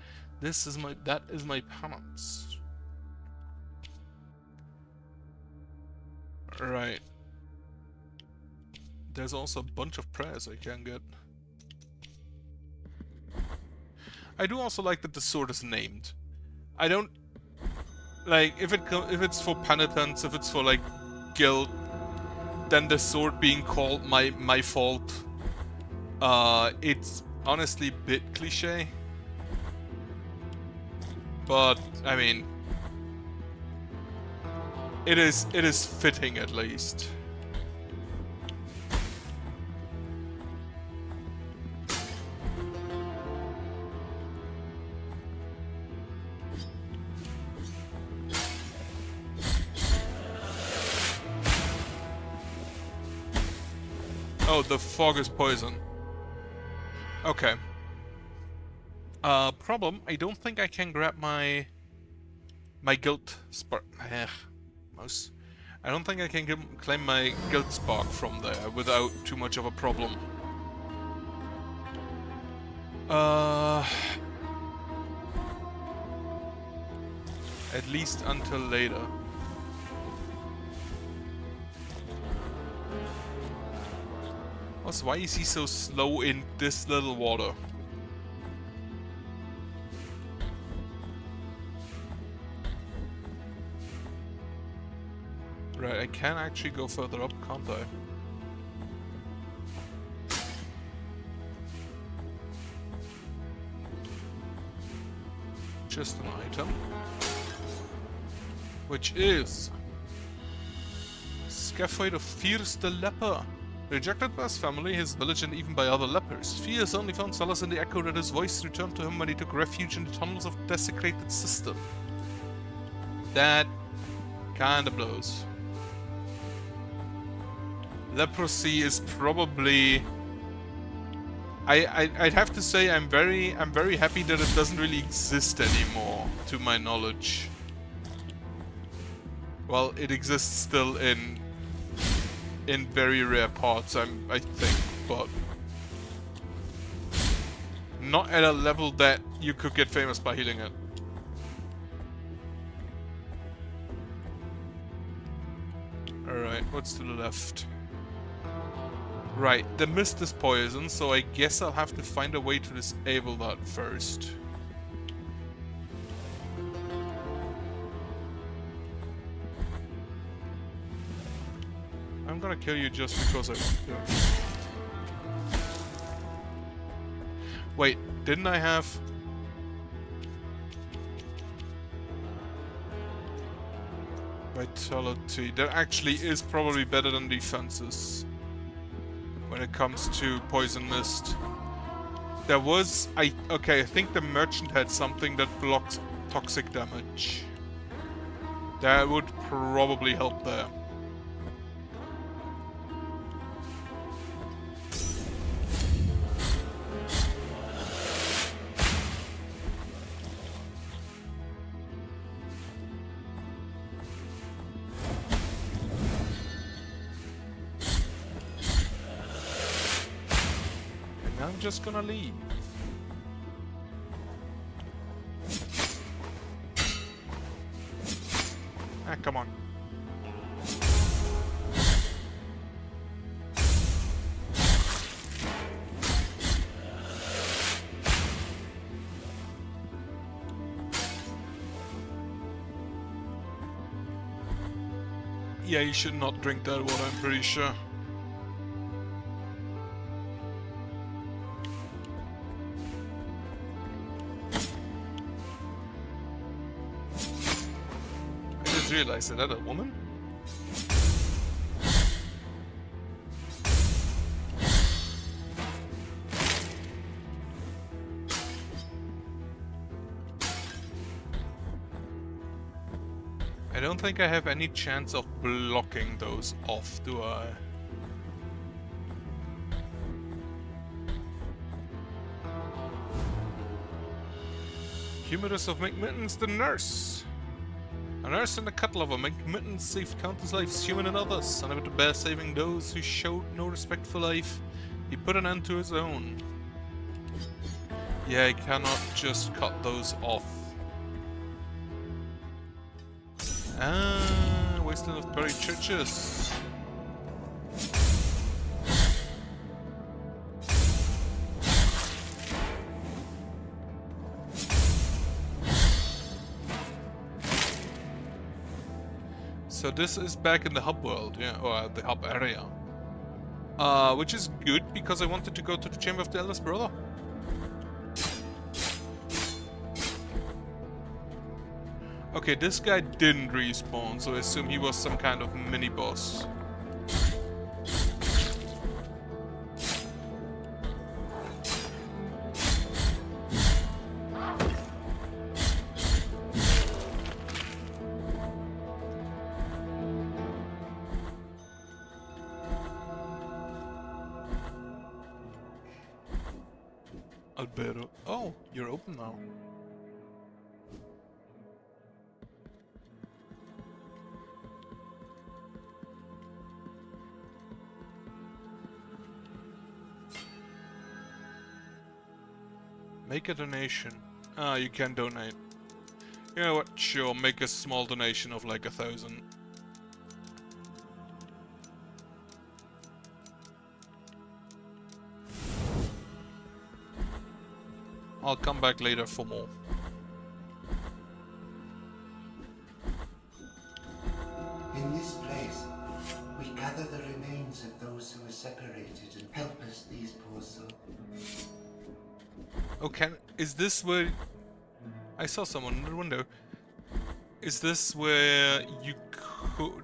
That is my penance. Right. There's also a bunch of prayers I can get. I do also like that the sword is named. I don't like if it's for penitence, if it's for like guilt, then the sword being called my fault. It's honestly a bit cliche. But I mean, it is fitting at least. Oh, the fog is poison. Okay. Problem, I don't think I can grab my guilt spark. Mouse. I don't think I can claim my guilt spark from there without too much of a problem. At least until later. Also, why is he so slow in this little water? Right, I can actually go further up, can't I? Just an item. Which is... Scaphoid of Fierce the Leper. Rejected by his family, his village, and even by other lepers, Fierce only found solace in the echo that his voice returned to him when he took refuge in the tunnels of the desecrated system. That kinda blows. Leprosy is probably... I'd have to say I'm very happy that it doesn't really exist anymore, to my knowledge. Well, it exists still in very rare parts, I think, but not at a level that you could get famous by healing it. Alright, what's to the left? Right, the mist is poison, so I guess I'll have to find a way to disable that first. I'm gonna kill you just because I want to. Wait, didn't I have... Vitality. That actually is probably better than defenses when it comes to poison mist. There was... okay, I think the merchant had something that blocks toxic damage. That would probably help there. I'm just gonna leave. Ah, come on. Yeah, you should not drink that water, I'm pretty sure. Realize that a woman? don't think I have any chance of blocking those off, do I? Humorous of McMittens, the nurse. A nurse and a cutler of McMittens saved countless lives, human and others, unable to bear saving those who showed no respect for life. He put an end to his own. Yeah, I cannot just cut those off. Ah, wasteland of buried churches. So this is back in the hub world, yeah, or the hub area. Which is good because I wanted to go to the Chamber of the Eldest Brother. Okay, this guy didn't respawn, so I assume he was some kind of mini-boss. Alberto. Oh, you're open now. Make a donation. Ah, you can donate. You know what? Sure, make a small donation of like 1,000. I'll come back later for more. In this place, we gather the remains of those who were separated and help us, these poor souls. Oh, is this where... I saw someone in the window. Is this where you could...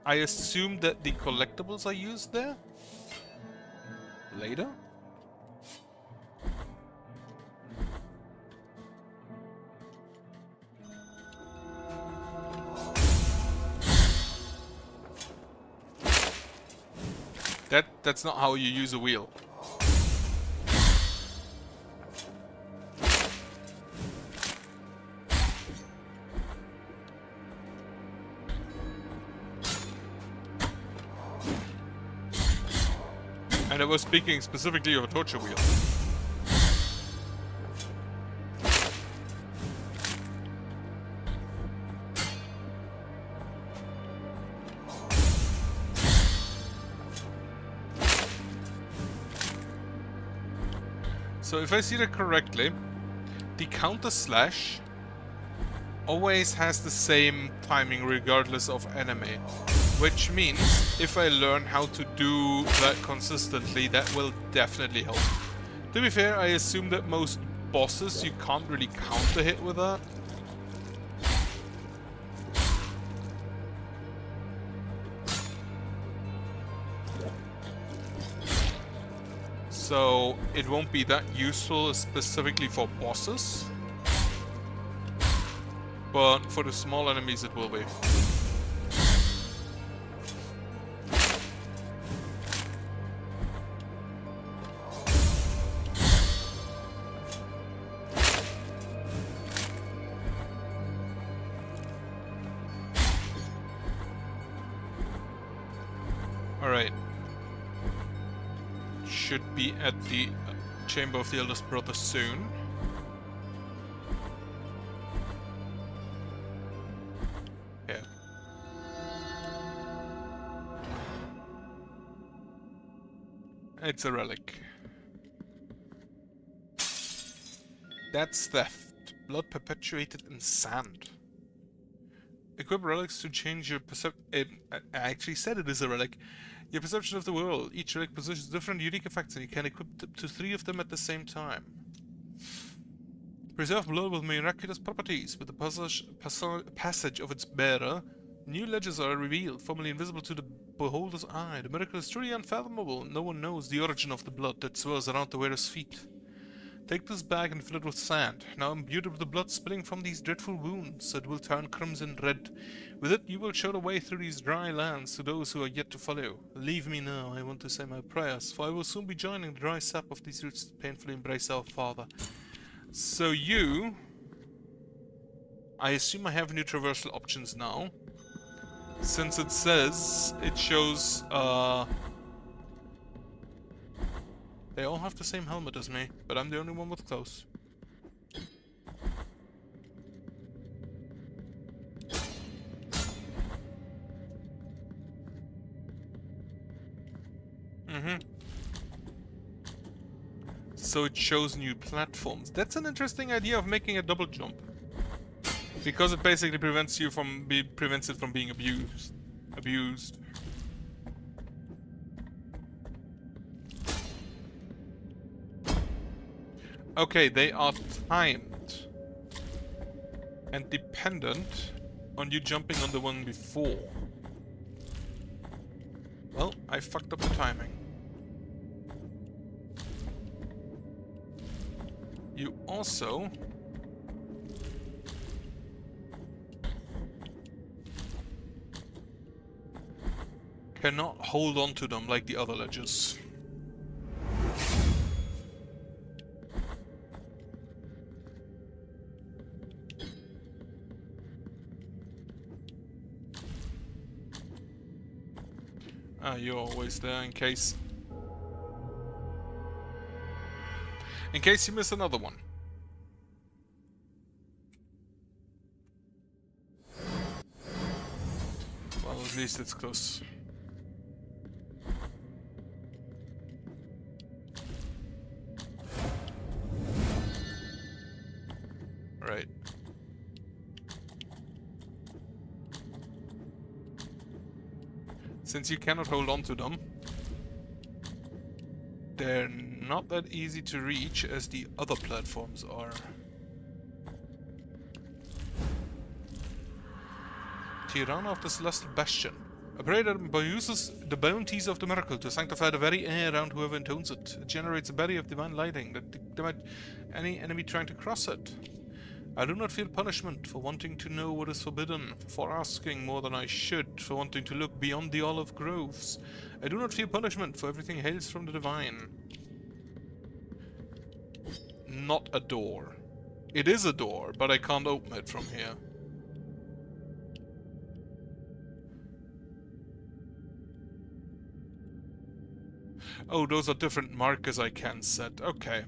I assume that the collectibles are used there? Later? That's not how you use a wheel. And I was speaking specifically of a torture wheel. So if I see that correctly, the counter slash always has the same timing regardless of enemy. Which means if I learn how to do that consistently, that will definitely help. To be fair, I assume that most bosses you can't really counter hit with that. So it won't be that useful specifically for bosses. But for the small enemies it will be. Alright. Should be at the Chamber of the Eldest Brother soon. Yeah. It's a relic. That's theft. Blood perpetuated in sand. Equip relics to change your perception. I actually said it is a relic. Your perception of the world. Each relic possesses different unique effects and you can equip up to 3 of them at the same time. Preserve blood with miraculous properties. With the passage of its bearer, new legends are revealed, formerly invisible to the beholder's eye. The miracle is truly unfathomable. No one knows the origin of the blood that swirls around the wearer's feet. Take this bag and fill it with sand. Now imbued with the blood spilling from these dreadful wounds, it will turn crimson red. With it you will show the way through these dry lands to those who are yet to follow. Leave me now, I want to say my prayers, for I will soon be joining the dry sap of these roots to painfully embrace our Father. So you... I assume I have new traversal options now. Since it says, it shows, they all have the same helmet as me, but I'm the only one with clothes. So it shows new platforms. That's an interesting idea of making a double jump. Because it basically prevents you from prevents it from being abused. Okay, they are timed and dependent on you jumping on the one before. Well, I fucked up the timing. You also cannot hold on to them like the other ledges. You're always there in case you miss another one. Well, at least it's close. Right. Since you cannot hold on to them, they're not that easy to reach as the other platforms are. Tirana of the Celestial Bastion. A prayer that uses the bounties of the miracle to sanctify the very air around whoever intones it. It generates a barrier of divine lighting that might any enemy trying to cross it. I do not feel punishment for wanting to know what is forbidden, for asking more than I should, for wanting to look beyond the olive groves. I do not feel punishment, for everything hails from the divine. Not a door. It is a door, but I can't open it from here. Oh, those are different markers I can set. Okay.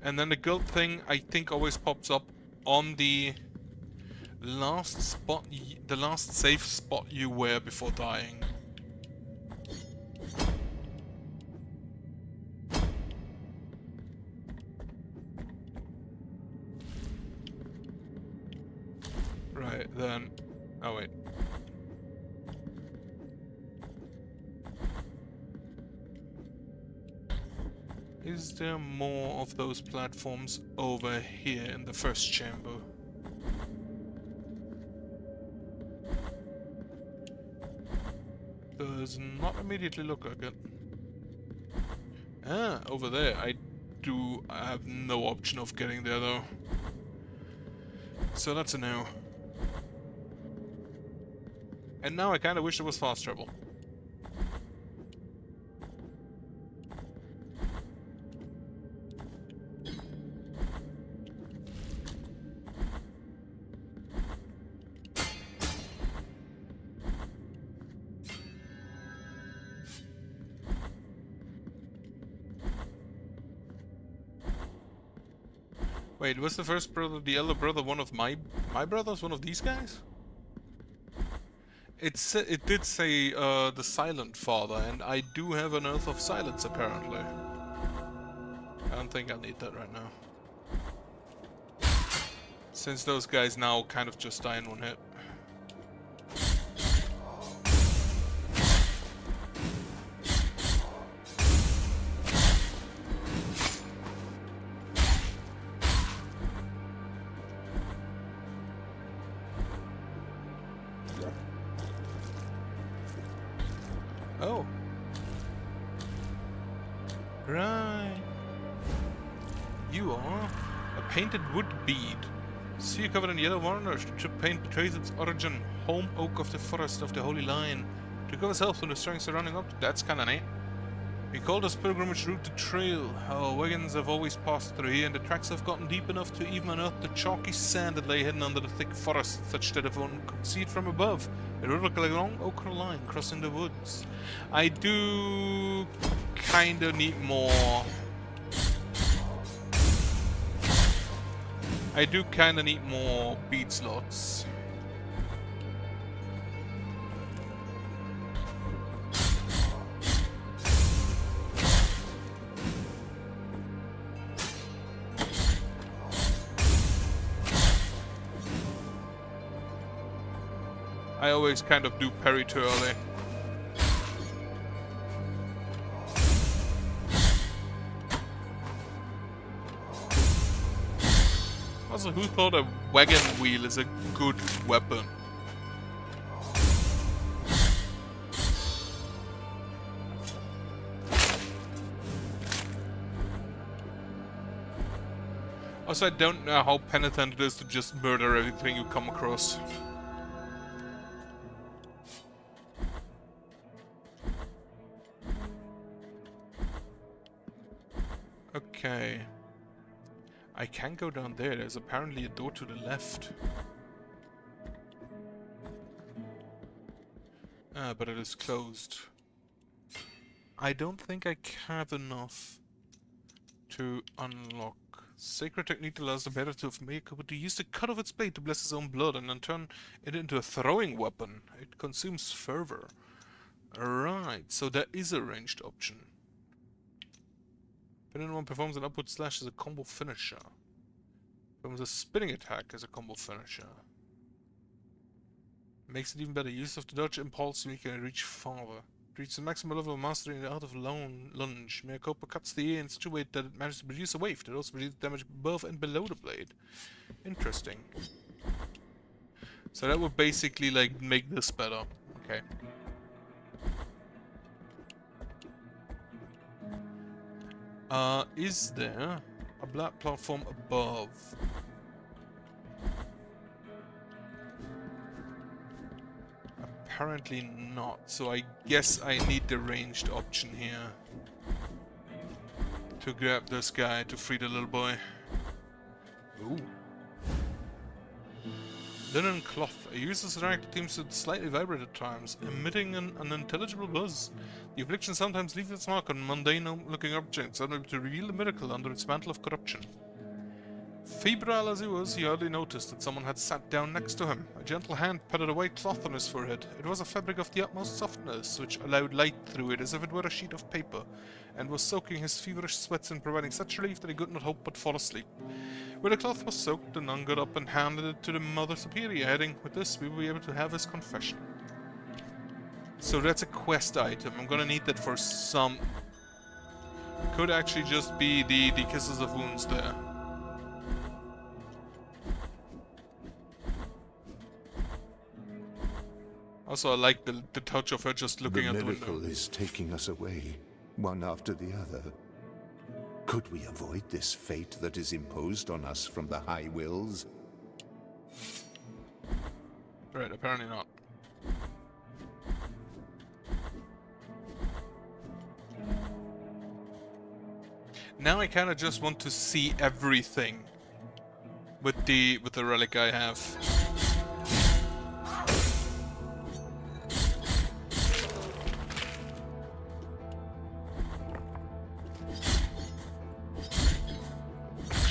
And then the guild thing, I think, always pops up on the last spot, the last safe spot you were before dying. Right, then... Oh, wait. Is there more of those platforms over here in the first chamber? Does not immediately look like it. Ah, over there. I have no option of getting there though. So that's a no. And now I kinda wish there was fast travel. Wait, was the first brother, the elder brother, one of my brothers, one of these guys? It did say the Silent Father, and I do have an Oath of Silence apparently. I don't think I need that right now. Since those guys now kind of just die in one hit. painted wood bead. Sphere covered in yellow varnish. The chip paint betrays its origin. Home oak of the forest of the Holy Line. To recover self from destroying surrounding objects. That's kinda neat. We call this pilgrimage route the trail. Our wagons have always passed through here, and the tracks have gotten deep enough to even unearth the chalky sand that lay hidden under the thick forest, such that if one could see it from above, it would look like a long ochre line crossing the woods. I do kinda need more. I do kinda need more bead slots. I always kind of do parry too early. Also, who thought a wagon wheel is a good weapon? Also, I don't know how penitent it is to just murder everything you come across. Okay. I can go down there. There's apparently a door to the left. But it is closed. I don't think I have enough to unlock. Sacred technique allows the bearer to use the cut of its blade to bless his own blood and then turn it into a throwing weapon. It consumes fervor. Right, so there is a ranged option. Penitent one performs an upward slash as a combo finisher. Performs a spinning attack as a combo finisher. Makes it even better. Use of the dodge impulse, you can reach farther. Reach the maximum level of mastery in the art of lunge. Maricopa cuts the air in such a way that it manages to produce a wave that also produces damage above and below the blade. Interesting. So that would basically like make this better. Okay. Is there a black platform above? Apparently not, so I guess I need the ranged option here to grab this guy to free the little boy. Ooh. Linen cloth. A user's rag seems to slightly vibrate at times, emitting an unintelligible buzz. The affliction sometimes leaves its mark on mundane-looking objects, only to reveal the miracle under its mantle of corruption. Febrile as he was, he hardly noticed that someone had sat down next to him. A gentle hand patted a white cloth on his forehead. It was a fabric of the utmost softness, which allowed light through it as if it were a sheet of paper, and was soaking his feverish sweats and providing such relief that he could not hope but fall asleep. When the cloth was soaked, the nun got up and handed it to the Mother Superior, adding, "With this we will be able to have his confession." So that's a quest item. I'm gonna need that for some... Could actually just be the Kisses of Wounds there. Also, I like the touch of her just looking at the window. The miracle is taking us away, one after the other. Could we avoid this fate that is imposed on us from the High Wills? Right, apparently not. Now I kinda just want to see everything with the relic I have.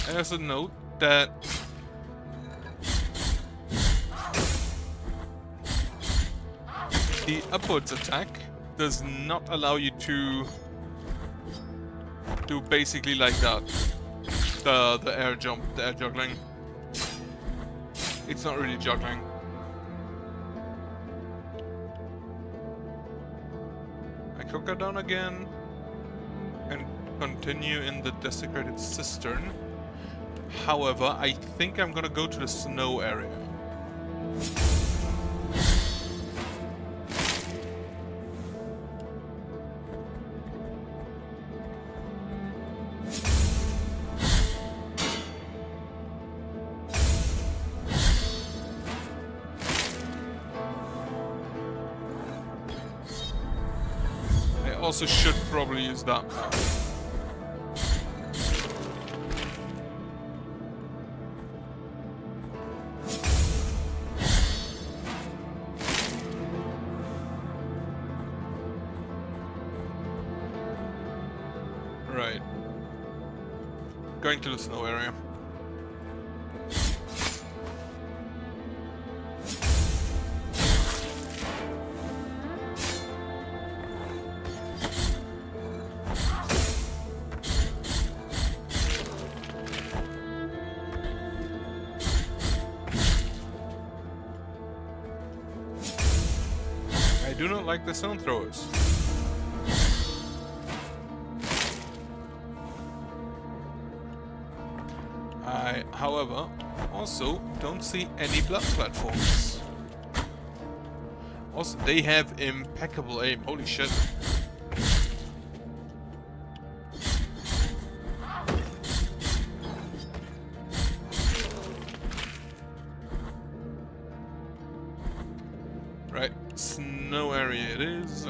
I also note that the upwards attack does not allow you to do basically like that. The air jump, the air juggling. It's not really juggling. I could go down again and continue in the desecrated cistern. However, I think I'm gonna go to the snow area. also should probably use that. Right. Going to the snow area. I do not like the stone throwers. I, however, also don't see any blood platforms. Also, they have impeccable aim. Holy shit. Right, snow area it is.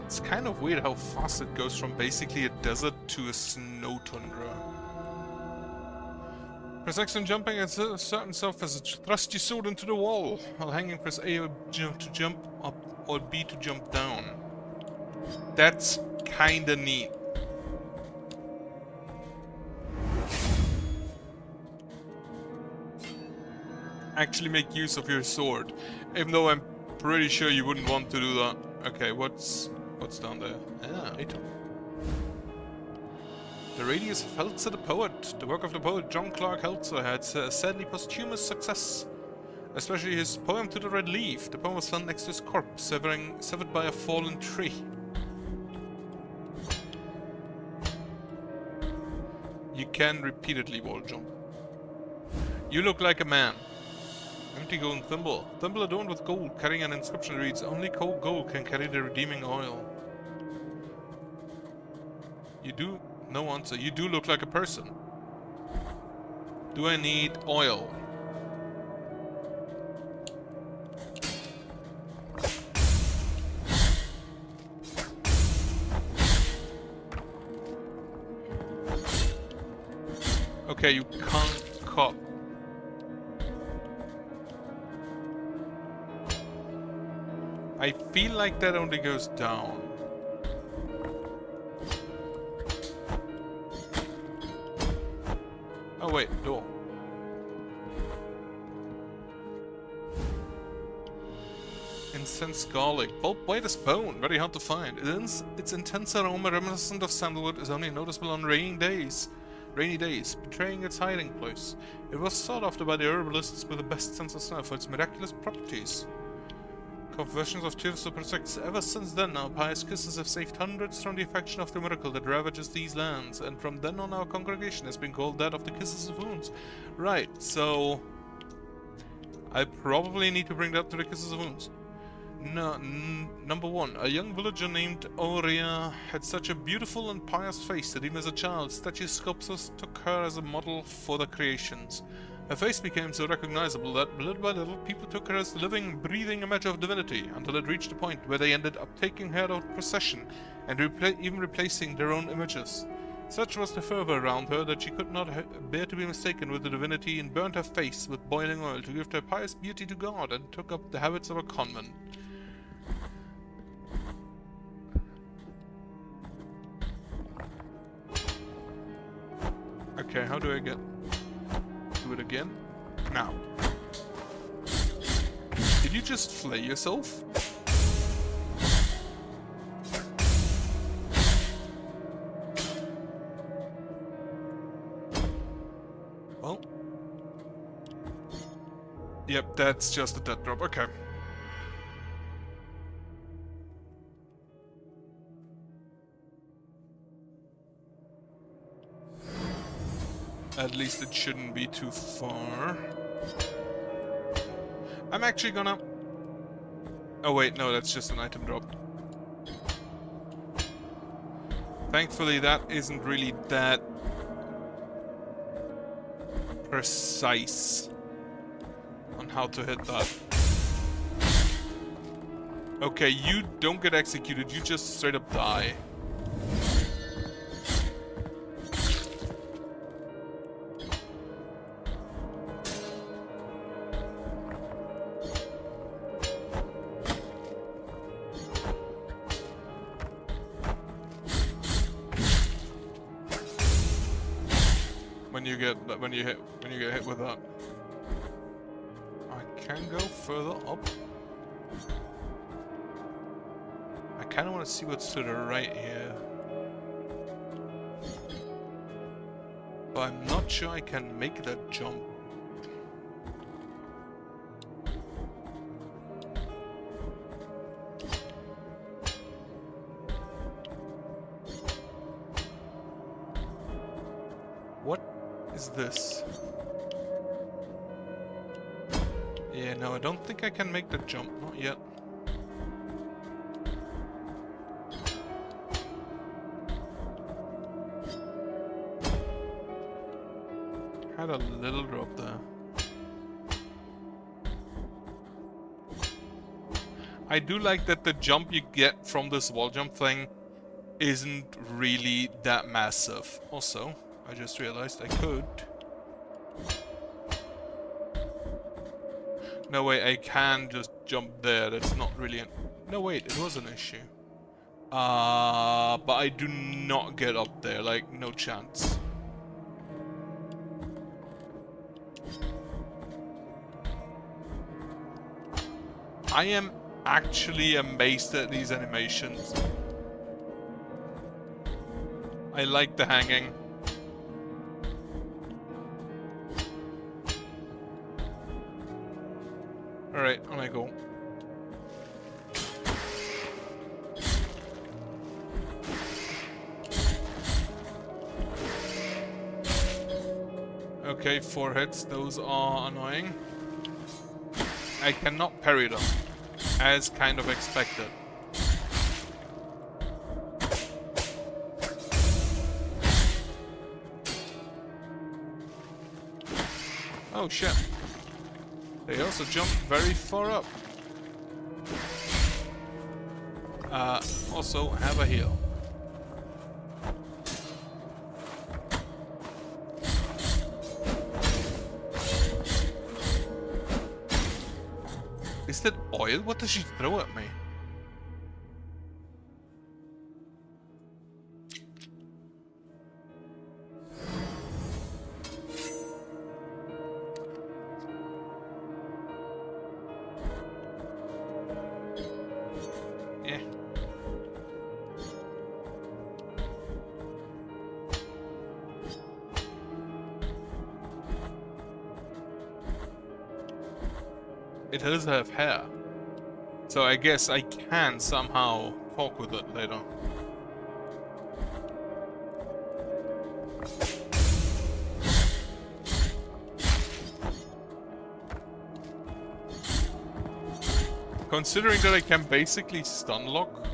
It's kind of weird how fast it goes from basically a desert to a snow tundra. Press X when jumping and assert yourself as thrust your sword into the wall. While hanging, press A or to jump up or B to jump down. That's kinda neat. Actually make use of your sword. Even though I'm pretty sure you wouldn't want to do that. Okay, what's down there? Ah, item. The Radius of Heltzer the Poet. The work of the poet John Clark Heltzer had sadly posthumous success. Especially his poem To the Red Leaf. The poem was found next to his corpse, severed by a fallen tree. You can repeatedly wall jump. You look like a man. Empty golden thimble. Thimble adorned with gold, carrying an inscription that reads, "Only cold gold can carry the redeeming oil." You do... No answer. You do look like a person. Do I need oil? Okay, you can't cop. I feel like that only goes down. Oh wait, door. Incense garlic. Pulp white as bone. Very hard to find. Its intense aroma reminiscent of sandalwood is only noticeable on rainy days, betraying its hiding place. It was sought after by the herbalists with the best sense of smell for its miraculous properties. Confessions of Tears of Protect. Ever since then, our pious kisses have saved hundreds from the affection of the miracle that ravages these lands, and from then on our congregation has been called that of the Kisses of Wounds. Right, so... I probably need to bring that to the Kisses of Wounds. No, number one, a young villager named Aurea had such a beautiful and pious face that even as a child, statue sculptors took her as a model for their creations. Her face became so recognizable that, little by little, people took her as the living, breathing image of divinity, until it reached a point where they ended up taking her out of procession, and even replacing their own images. Such was the fervor around her that she could not bear to be mistaken with the divinity, and burnt her face with boiling oil to give her pious beauty to God, and took up the habits of a convent. Okay, how do I get... do it again? Now. Did you just flay yourself? Well. Yep, that's just a dead drop. Okay. At least it shouldn't be too far. I'm actually gonna... Oh wait, no, that's just an item drop. Thankfully, that isn't really that precise on how to hit that. Okay, you don't get executed, you just straight up die. When you get hit with that. I can go further up. I kind of want to see what's to the right here, but I'm not sure I can make that jump. What is this? Yeah, no, I don't think I can make the jump, not yet. Had a little drop there. I do like that the jump you get from this wall jump thing isn't really that massive. Also, I just realized I could. No way, I can just jump there. That's not really an... No wait, it was an issue. But I do not get up there, like, no chance. I am actually amazed at these animations. I like the hanging. Alright, on I go. Okay, 4 hits, those are annoying. I cannot parry them, as kind of expected. Oh shit. They also jump very far up. Also have a heal. Is that oil? What does she throw at me? It does have hair, so I guess I can somehow talk with it later. Considering that I can basically stun lock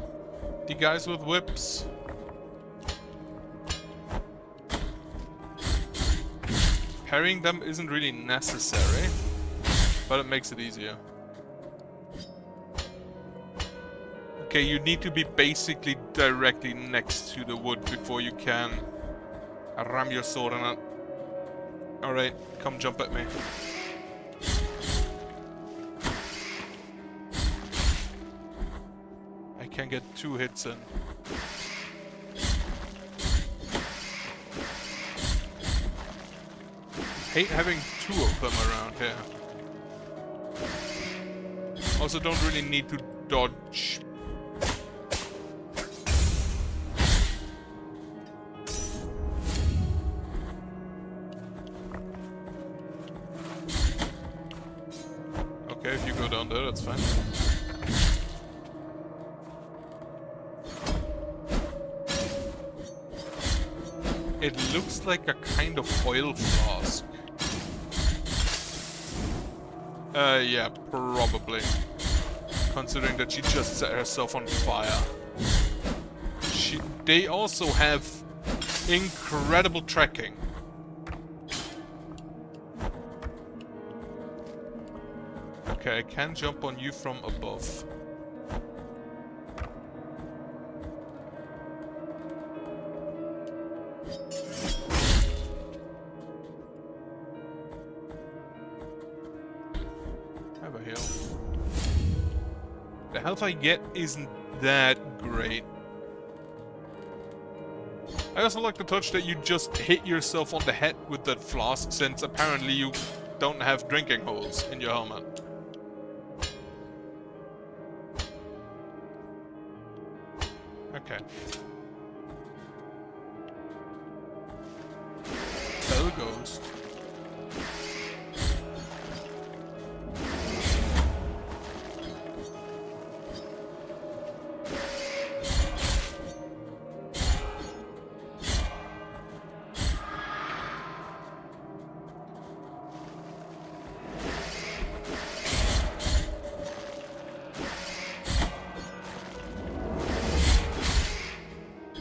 the guys with whips. Parrying them isn't really necessary, but it makes it easier. Okay, you need to be basically directly next to the wood before you can ram your sword in it. Alright, come jump at me. I can get 2 hits in. Hate having 2 of them around here. Also don't really need to dodge. Okay, if you go down there, that's fine. It looks like a kind of oil flask. Yeah, probably. Considering that she just set herself on fire. They also have incredible tracking. Okay, I can jump on you from above. Have a heal. The health I get isn't that great. I also like the touch that you just hit yourself on the head with that flask, since apparently you don't have drinking holes in your helmet. Okay. Bell Ghost.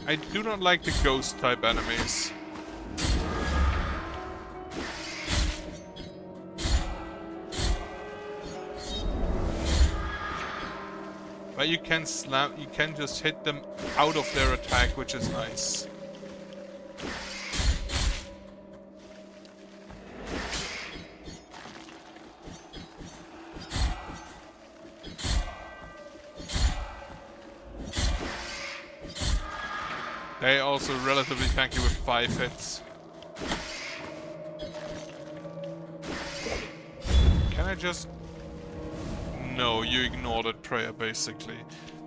I do not like the ghost type enemies. But you can just hit them out of their attack, which is nice. They also relatively tanky with 5 hits. Can I just... No, you ignore that prayer, basically.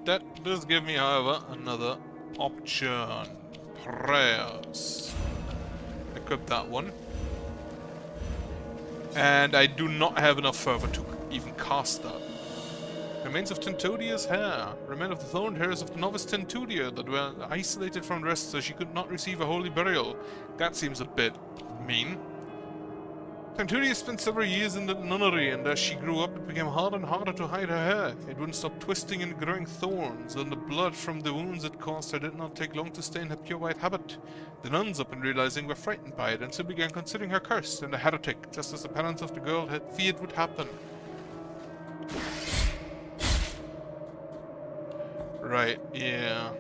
That does give me, however, another option. Prayers. Equip that one. And I do not have enough fervor to even cast that. Remains of Tentodia's hair. Remain of the thorned hairs of the novice Tentodia that were isolated from the rest so she could not receive a holy burial. That seems a bit mean. Tentodia spent several years in the nunnery, and as she grew up it became harder and harder to hide her hair. It wouldn't stop twisting and growing thorns, and the blood from the wounds it caused her did not take long to stain her pure white habit. The nuns, upon realizing, were frightened by it, and so began considering her cursed and a heretic, just as the parents of the girl had feared would happen. Right, yeah.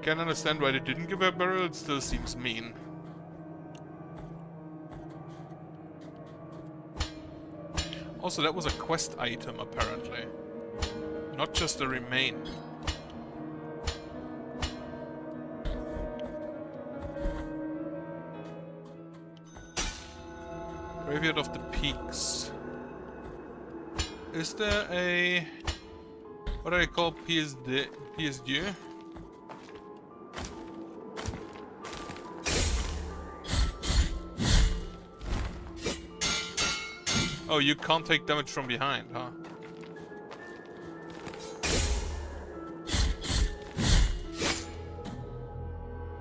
Can't understand why they didn't give her burial, it still seems mean. Also, that was a quest item, apparently. Not just a remain. Graveyard of the Peaks. Is there a... what do I call PSD? Oh, you can't take damage from behind, huh?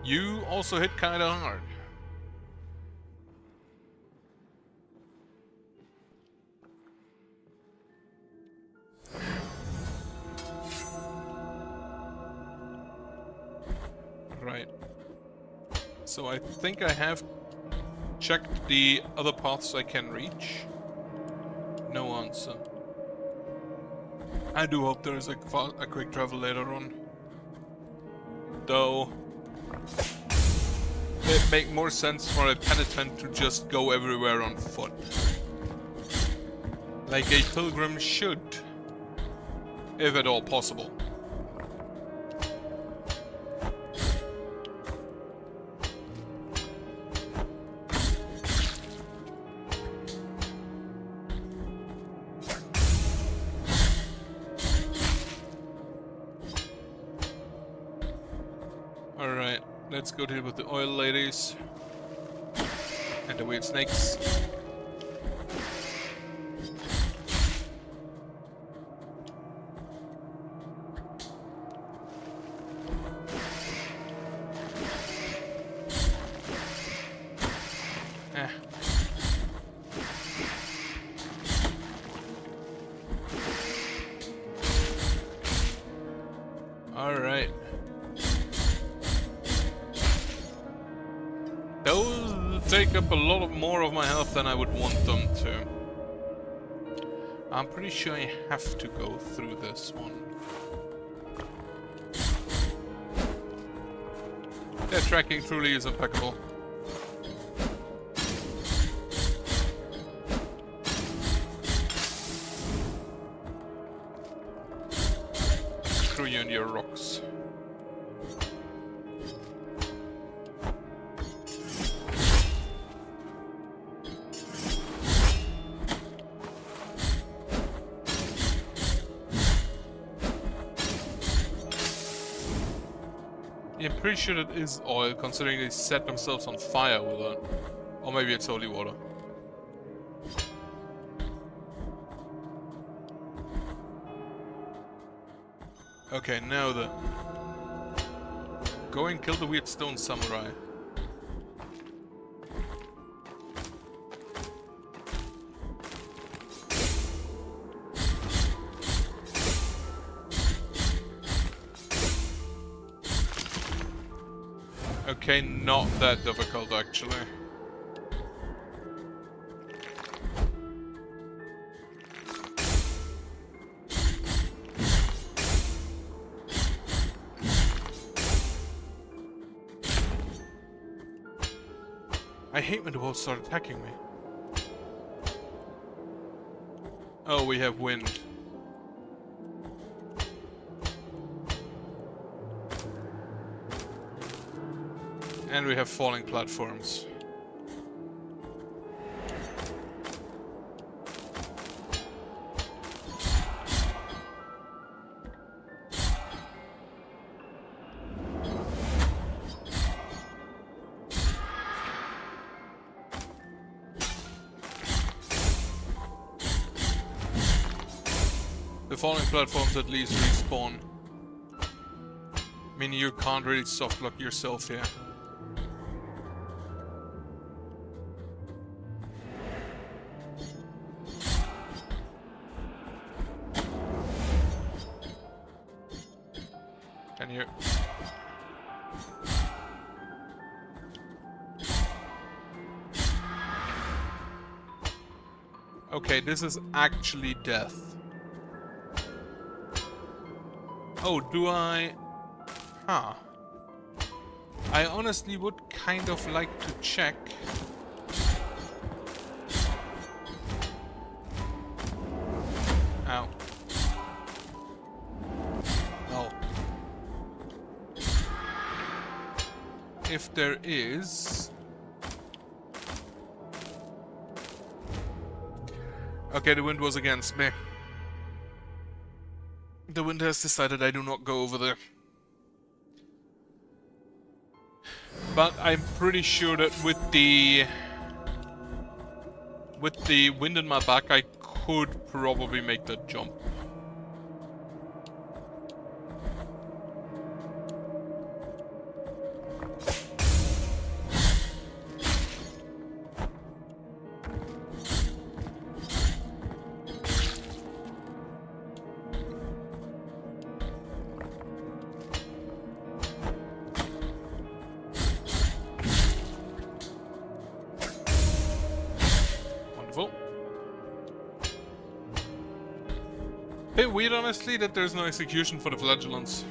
You also hit kinda hard. Right. So I think I have checked the other paths I can reach. No answer. I do hope there is a quick travel later on. Though it'd make more sense for a penitent to just go everywhere on foot. Like a pilgrim should. If at all possible. Alright, let's go deal with the oil ladies. And the weird snakes. take up a lot more of my health than I would want them to. I'm pretty sure I have to go through this one. Their tracking truly is impeccable. Screw you and your rocks. Yeah, I'm pretty sure it is oil, considering they set themselves on fire with it. Or maybe it's holy water. Okay, now then. Go and kill the weird stone samurai. Okay, not that difficult actually. I hate when the wolves start attacking me. Oh, we have wind. And we have falling platforms. The falling platforms at least respawn. Meaning you can't really softlock yourself here. Can you? Okay, this is actually death. Oh, do I? Huh. I honestly would kind of like to check. Ow. Oh. If there is... Okay, the wind was against me. The wind has decided I do not go over there. But I'm pretty sure that with the wind in my back, I could probably make that jump. Bit weird, honestly, that there's no execution for the flagellants.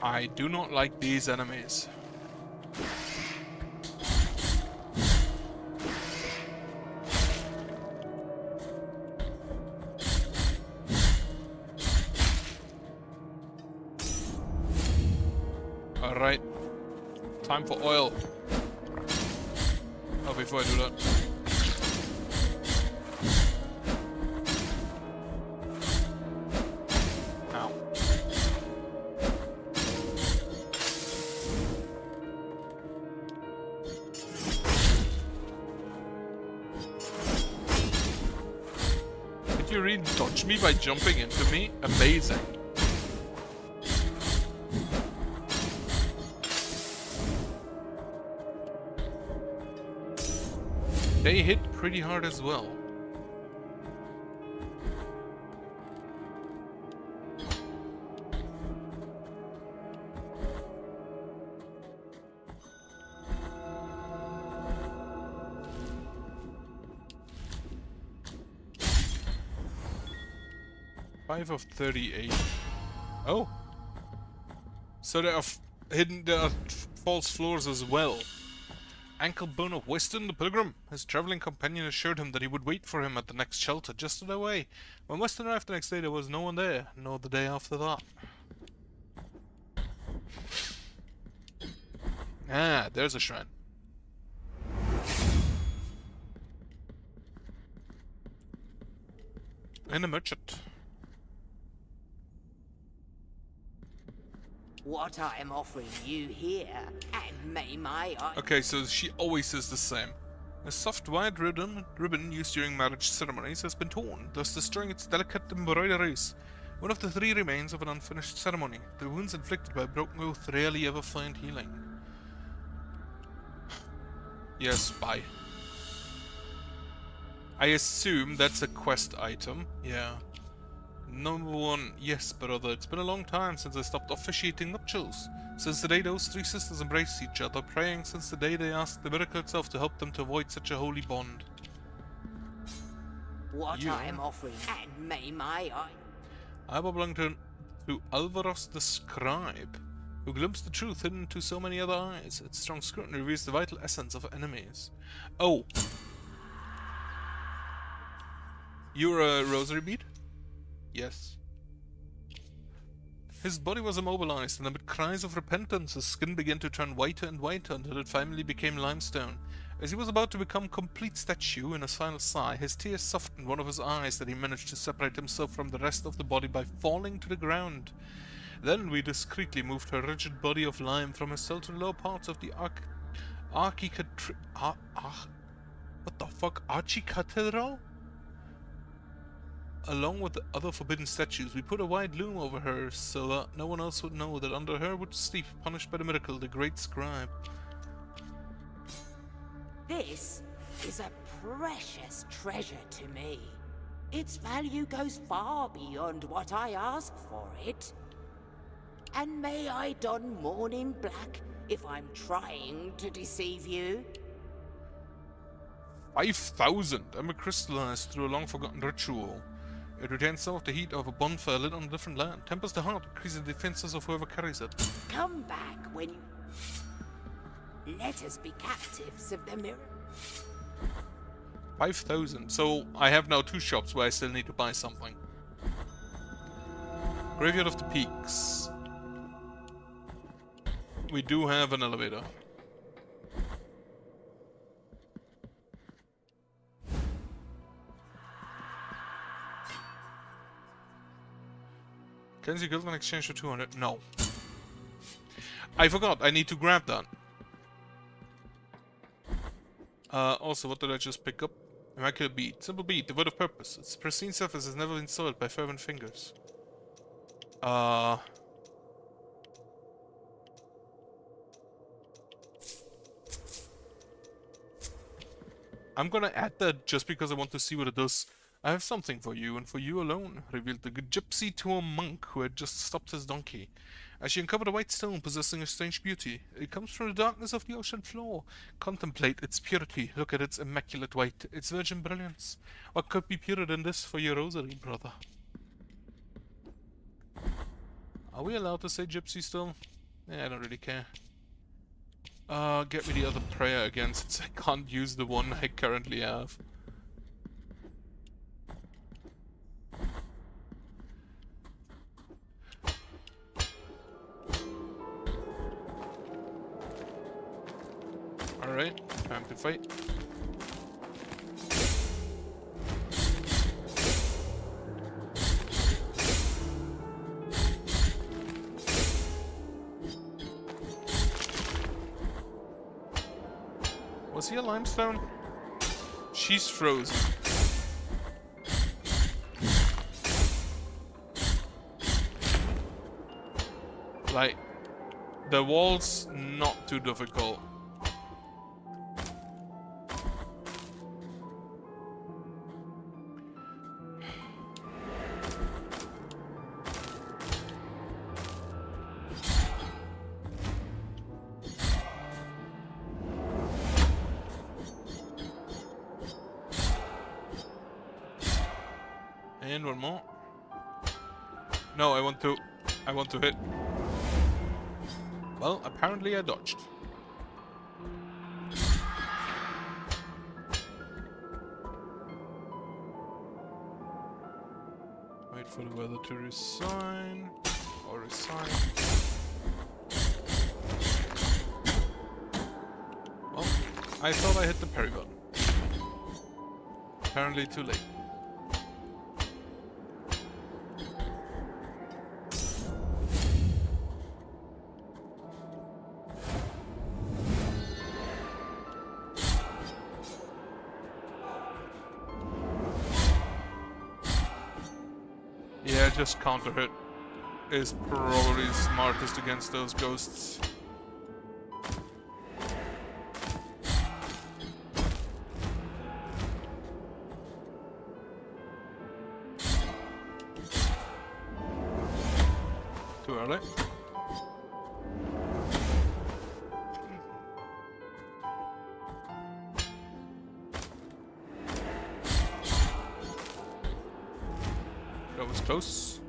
I do not like these enemies. Alright, time for oil. Oh, before I do that. Ow. Did you really dodge me by jumping into me? Amazing. They hit pretty hard as well. Five of 38. Oh! So there are false floors as well. Ankle bone of Weston the Pilgrim. His traveling companion assured him that he would wait for him at the next shelter just to their way. When Weston arrived the next day, there was no one there, nor the day after that. Ah, there's a shrine. And a merchant. What I am offering you here, and may my... Okay, so she always says the same. A soft white ribbon used during marriage ceremonies has been torn, thus destroying its delicate embroideries. One of the three remains of an unfinished ceremony. The wounds inflicted by a broken oath rarely ever find healing. Yes, bye. I assume that's a quest item. Yeah. Number 1, yes, brother, it's been a long time since I stopped officiating nuptials. Since the day those three sisters embraced each other, praying since the day they asked the miracle itself to help them to avoid such a holy bond. What I am offering, and may my... I belong to Alvaros the Scribe, who glimpsed the truth hidden to so many other eyes. Its strong scrutiny reveals the vital essence of enemies. Oh! You're a rosary bead? Yes. His body was immobilized, and amid cries of repentance, his skin began to turn whiter and whiter until it finally became limestone. As he was about to become complete statue, in his final sigh, his tears softened one of his eyes that he managed to separate himself from the rest of the body by falling to the ground. Then we discreetly moved her rigid body of lime from his cell to the lower parts of the Archicathedral? Along with the other forbidden statues, we put a wide loom over her so that no one else would know that under her would sleep, punished by the miracle, the great scribe. This is a precious treasure to me. Its value goes far beyond what I ask for it. And may I don mourning black if I'm trying to deceive you? 5,000! Ember crystallized through a long-forgotten ritual. It retains some of the heat of a bonfire lit on a different land. Tempers the heart, increasing the defenses of whoever carries it. Come back when you... Let us be captives of the mirror. 5,000. So I have now 2 shops where I still need to buy something. Graveyard of the Peaks. We do have an elevator. Kenzie Guild in exchange for 200? No. I forgot, I need to grab that. Also, what did I just pick up? Immaculate bead. Simple bead, devoid of purpose. Its pristine surface has never been soiled by fervent fingers. I'm gonna add that just because I want to see what it does. I have something for you, and for you alone, revealed the gypsy to a monk who had just stopped his donkey. As she uncovered a white stone possessing a strange beauty, it comes from the darkness of the ocean floor. Contemplate its purity, look at its immaculate white, its virgin brilliance. What could be purer than this for your rosary, brother? Are we allowed to say gypsy still? Yeah, I don't really care. Get me the other prayer again, since I can't use the one I currently have. Alright, time to fight. Was he a limestone? She's frozen. Like, the wall's not too difficult. And one more. No, I want to hit. Well, apparently I dodged. Wait for the weather to resign. Or resign. Well, I thought I hit the parry button. Apparently too late. Yeah, just counter hit is probably smartest against those ghosts. Too early. That was close.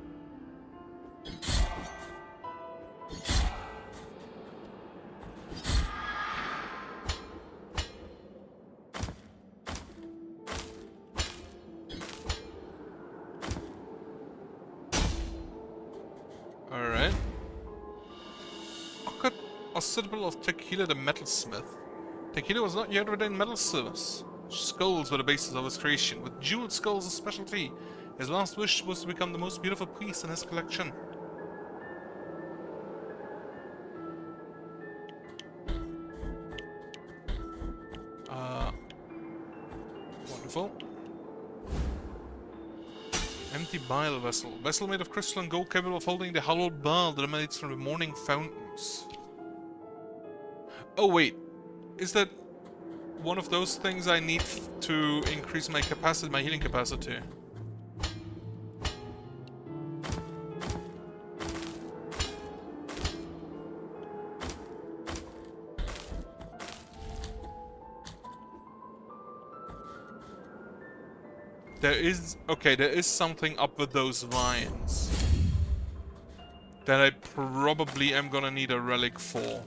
Alright. Occurred Occipital of Tequila the Metalsmith. Tequila was not yet ordained metal service. Skulls were the basis of his creation, with jeweled skulls a specialty. His last wish was to become the most beautiful piece in his collection. Wonderful. Empty bile vessel. Vessel made of crystal and gold capable of holding the hallowed bile that emanates from the morning fountains. Oh wait, is that one of those things I need to increase my capacity, my healing capacity? There is... okay, there is something up with those vines that I probably am gonna need a relic for.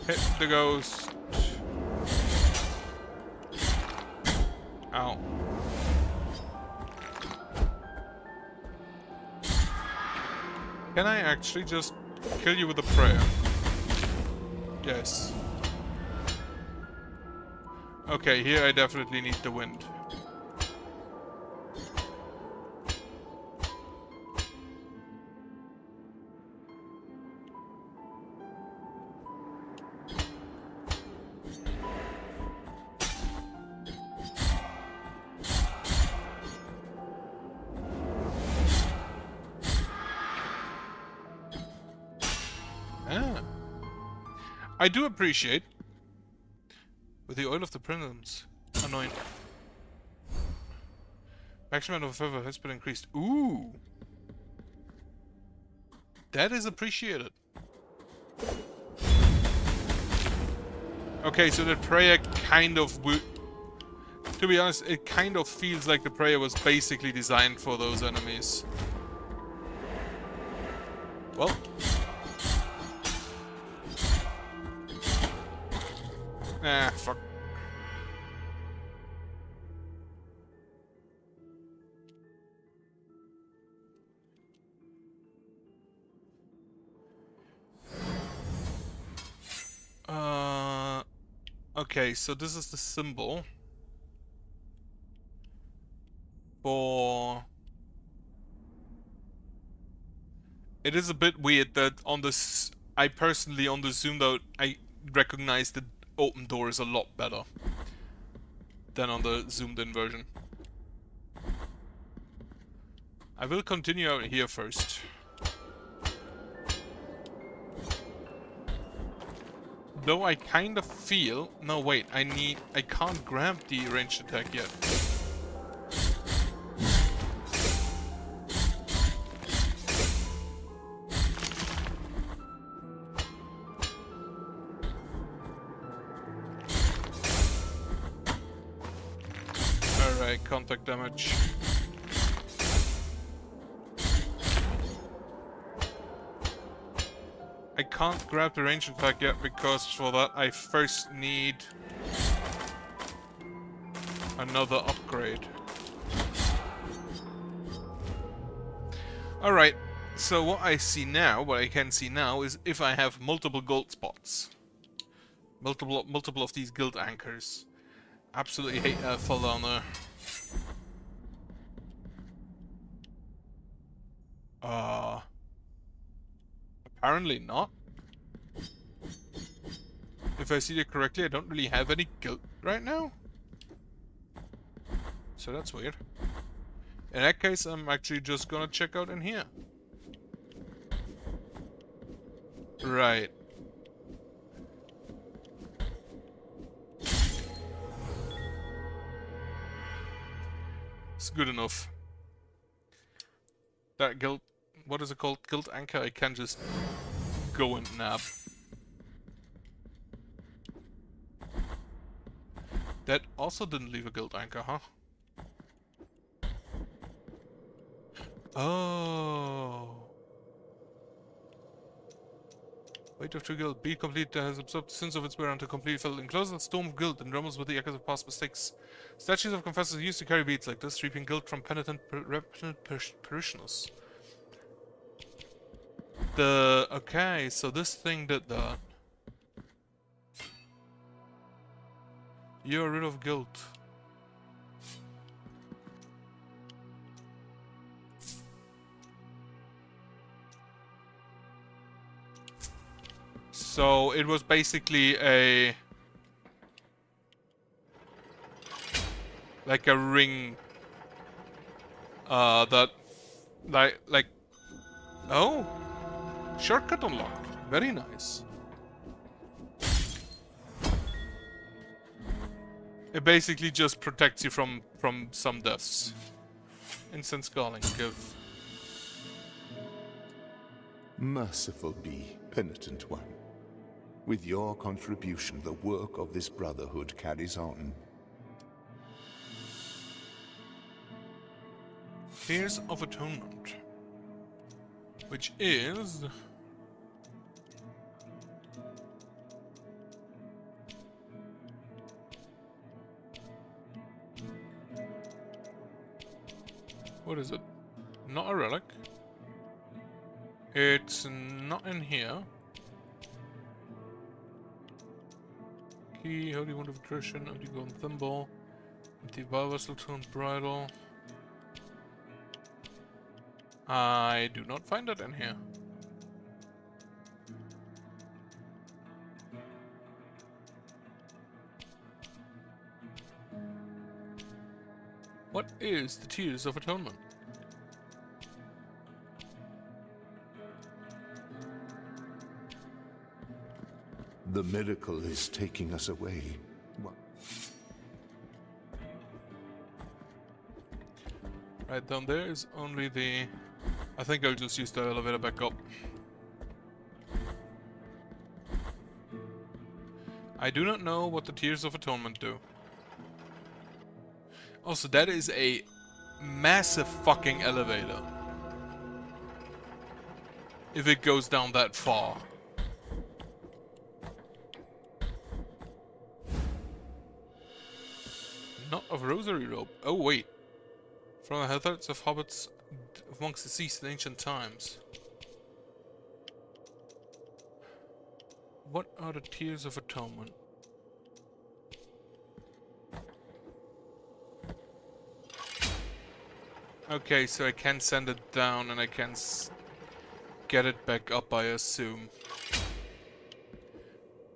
Hit the ghost. Ow. Can I actually just kill you with a prayer? Yes. Okay, here I definitely need the wind. I do appreciate with the oil of the prisms. Anoint. Maximum of fervor has been increased. Ooh. That is appreciated. Okay, so the prayer kind of to be honest, it kind of feels like the prayer was basically designed for those enemies. Well. Ah, fuck. Okay, so this is the symbol for... It is a bit weird that on this... I personally, on the zoomed out, I recognize the open door is a lot better than on the zoomed in version. I will continue out here first. Though I kind of feel... No, wait, I can't grab the ranged attack yet. Right, contact damage. I can't grab the ranged attack yet because for that I first need another upgrade. Alright, so what I can see now is if I have multiple gold spots. Multiple of these guild anchors. Absolutely hate that fall down there. Apparently not. If I see it correctly, I don't really have any guild right now. So that's weird. In that case, I'm actually just gonna check out in here. Right. It's good enough. That guild... What is it called? Guild anchor? I can just go and nab. That also didn't leave a guild anchor, huh? Oh. Weight of true guild. Be complete has absorbed the sins of its wearer until complete filled. Encloses a storm of guild and rumbles with the echoes of past mistakes. Statues of confessors used to carry beads like this, reaping guilt from penitent parishioners. Okay, so this thing did that. You're rid of guilt. So it was basically like a ring that like oh, shortcut unlocked. Very nice. It basically just protects you from some deaths. Instant scarring, give. Merciful be, penitent one. With your contribution, the work of this brotherhood carries on. Tears of Atonement. Which is... What is it? Not a relic. It's not in here. Key, Holy Wound of Attrition, Empty Golden Thimble, Empty Vial Vessel, Turned Bridle. I do not find it in here. What is the Tears of Atonement? The miracle is taking us away. What? Right down there is only the... I think I'll just use the elevator back up. I do not know what the Tears of Atonement do. Also, that is a massive fucking elevator. If it goes down that far. Not of Rosary Robe. Oh wait. From the hazards of hobbits of monks deceased in ancient times. What are the Tears of Atonement? Okay, so I can send it down and I can get it back up, I assume.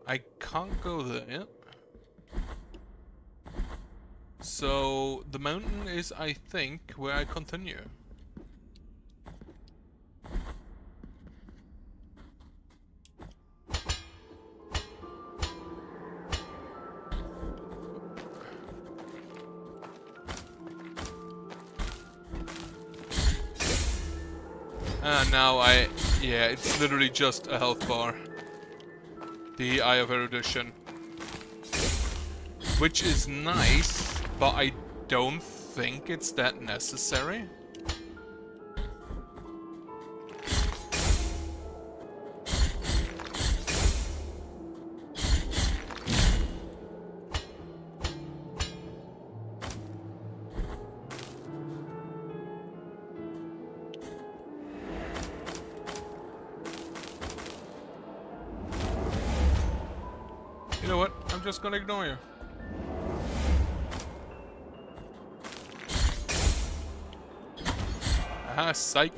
I can't go there yet. So, the mountain is, I think, where I continue. Now yeah, it's literally just a health bar. The Eye of Erudition. Which is nice, but I don't think it's that necessary. You know what? I'm just gonna ignore you. Aha, psych.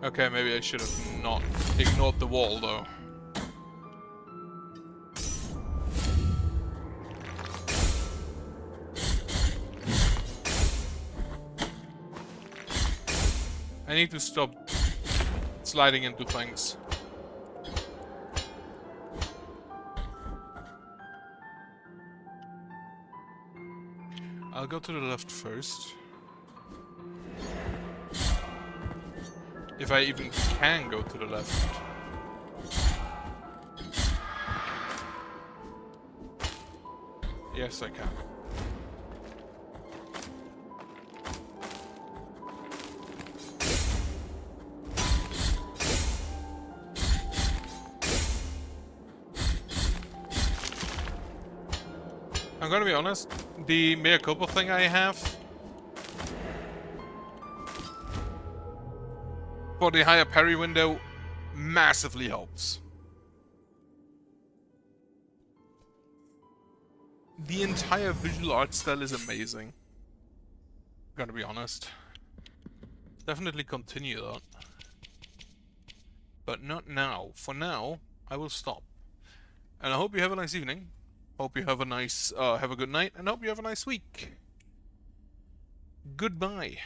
Okay, maybe I should have not ignored the wall, though. I need to stop sliding into things. I'll go to the left first. If I even can go to the left. Yes, I can. I'm gonna be honest, the mea culpa thing I have for the higher parry window massively helps. The entire visual art style is amazing. Gonna be honest. Definitely continue that. But not now. For now, I will stop. And I hope you have a nice evening. Hope you have a nice, have a good night, and hope you have a nice week. Goodbye.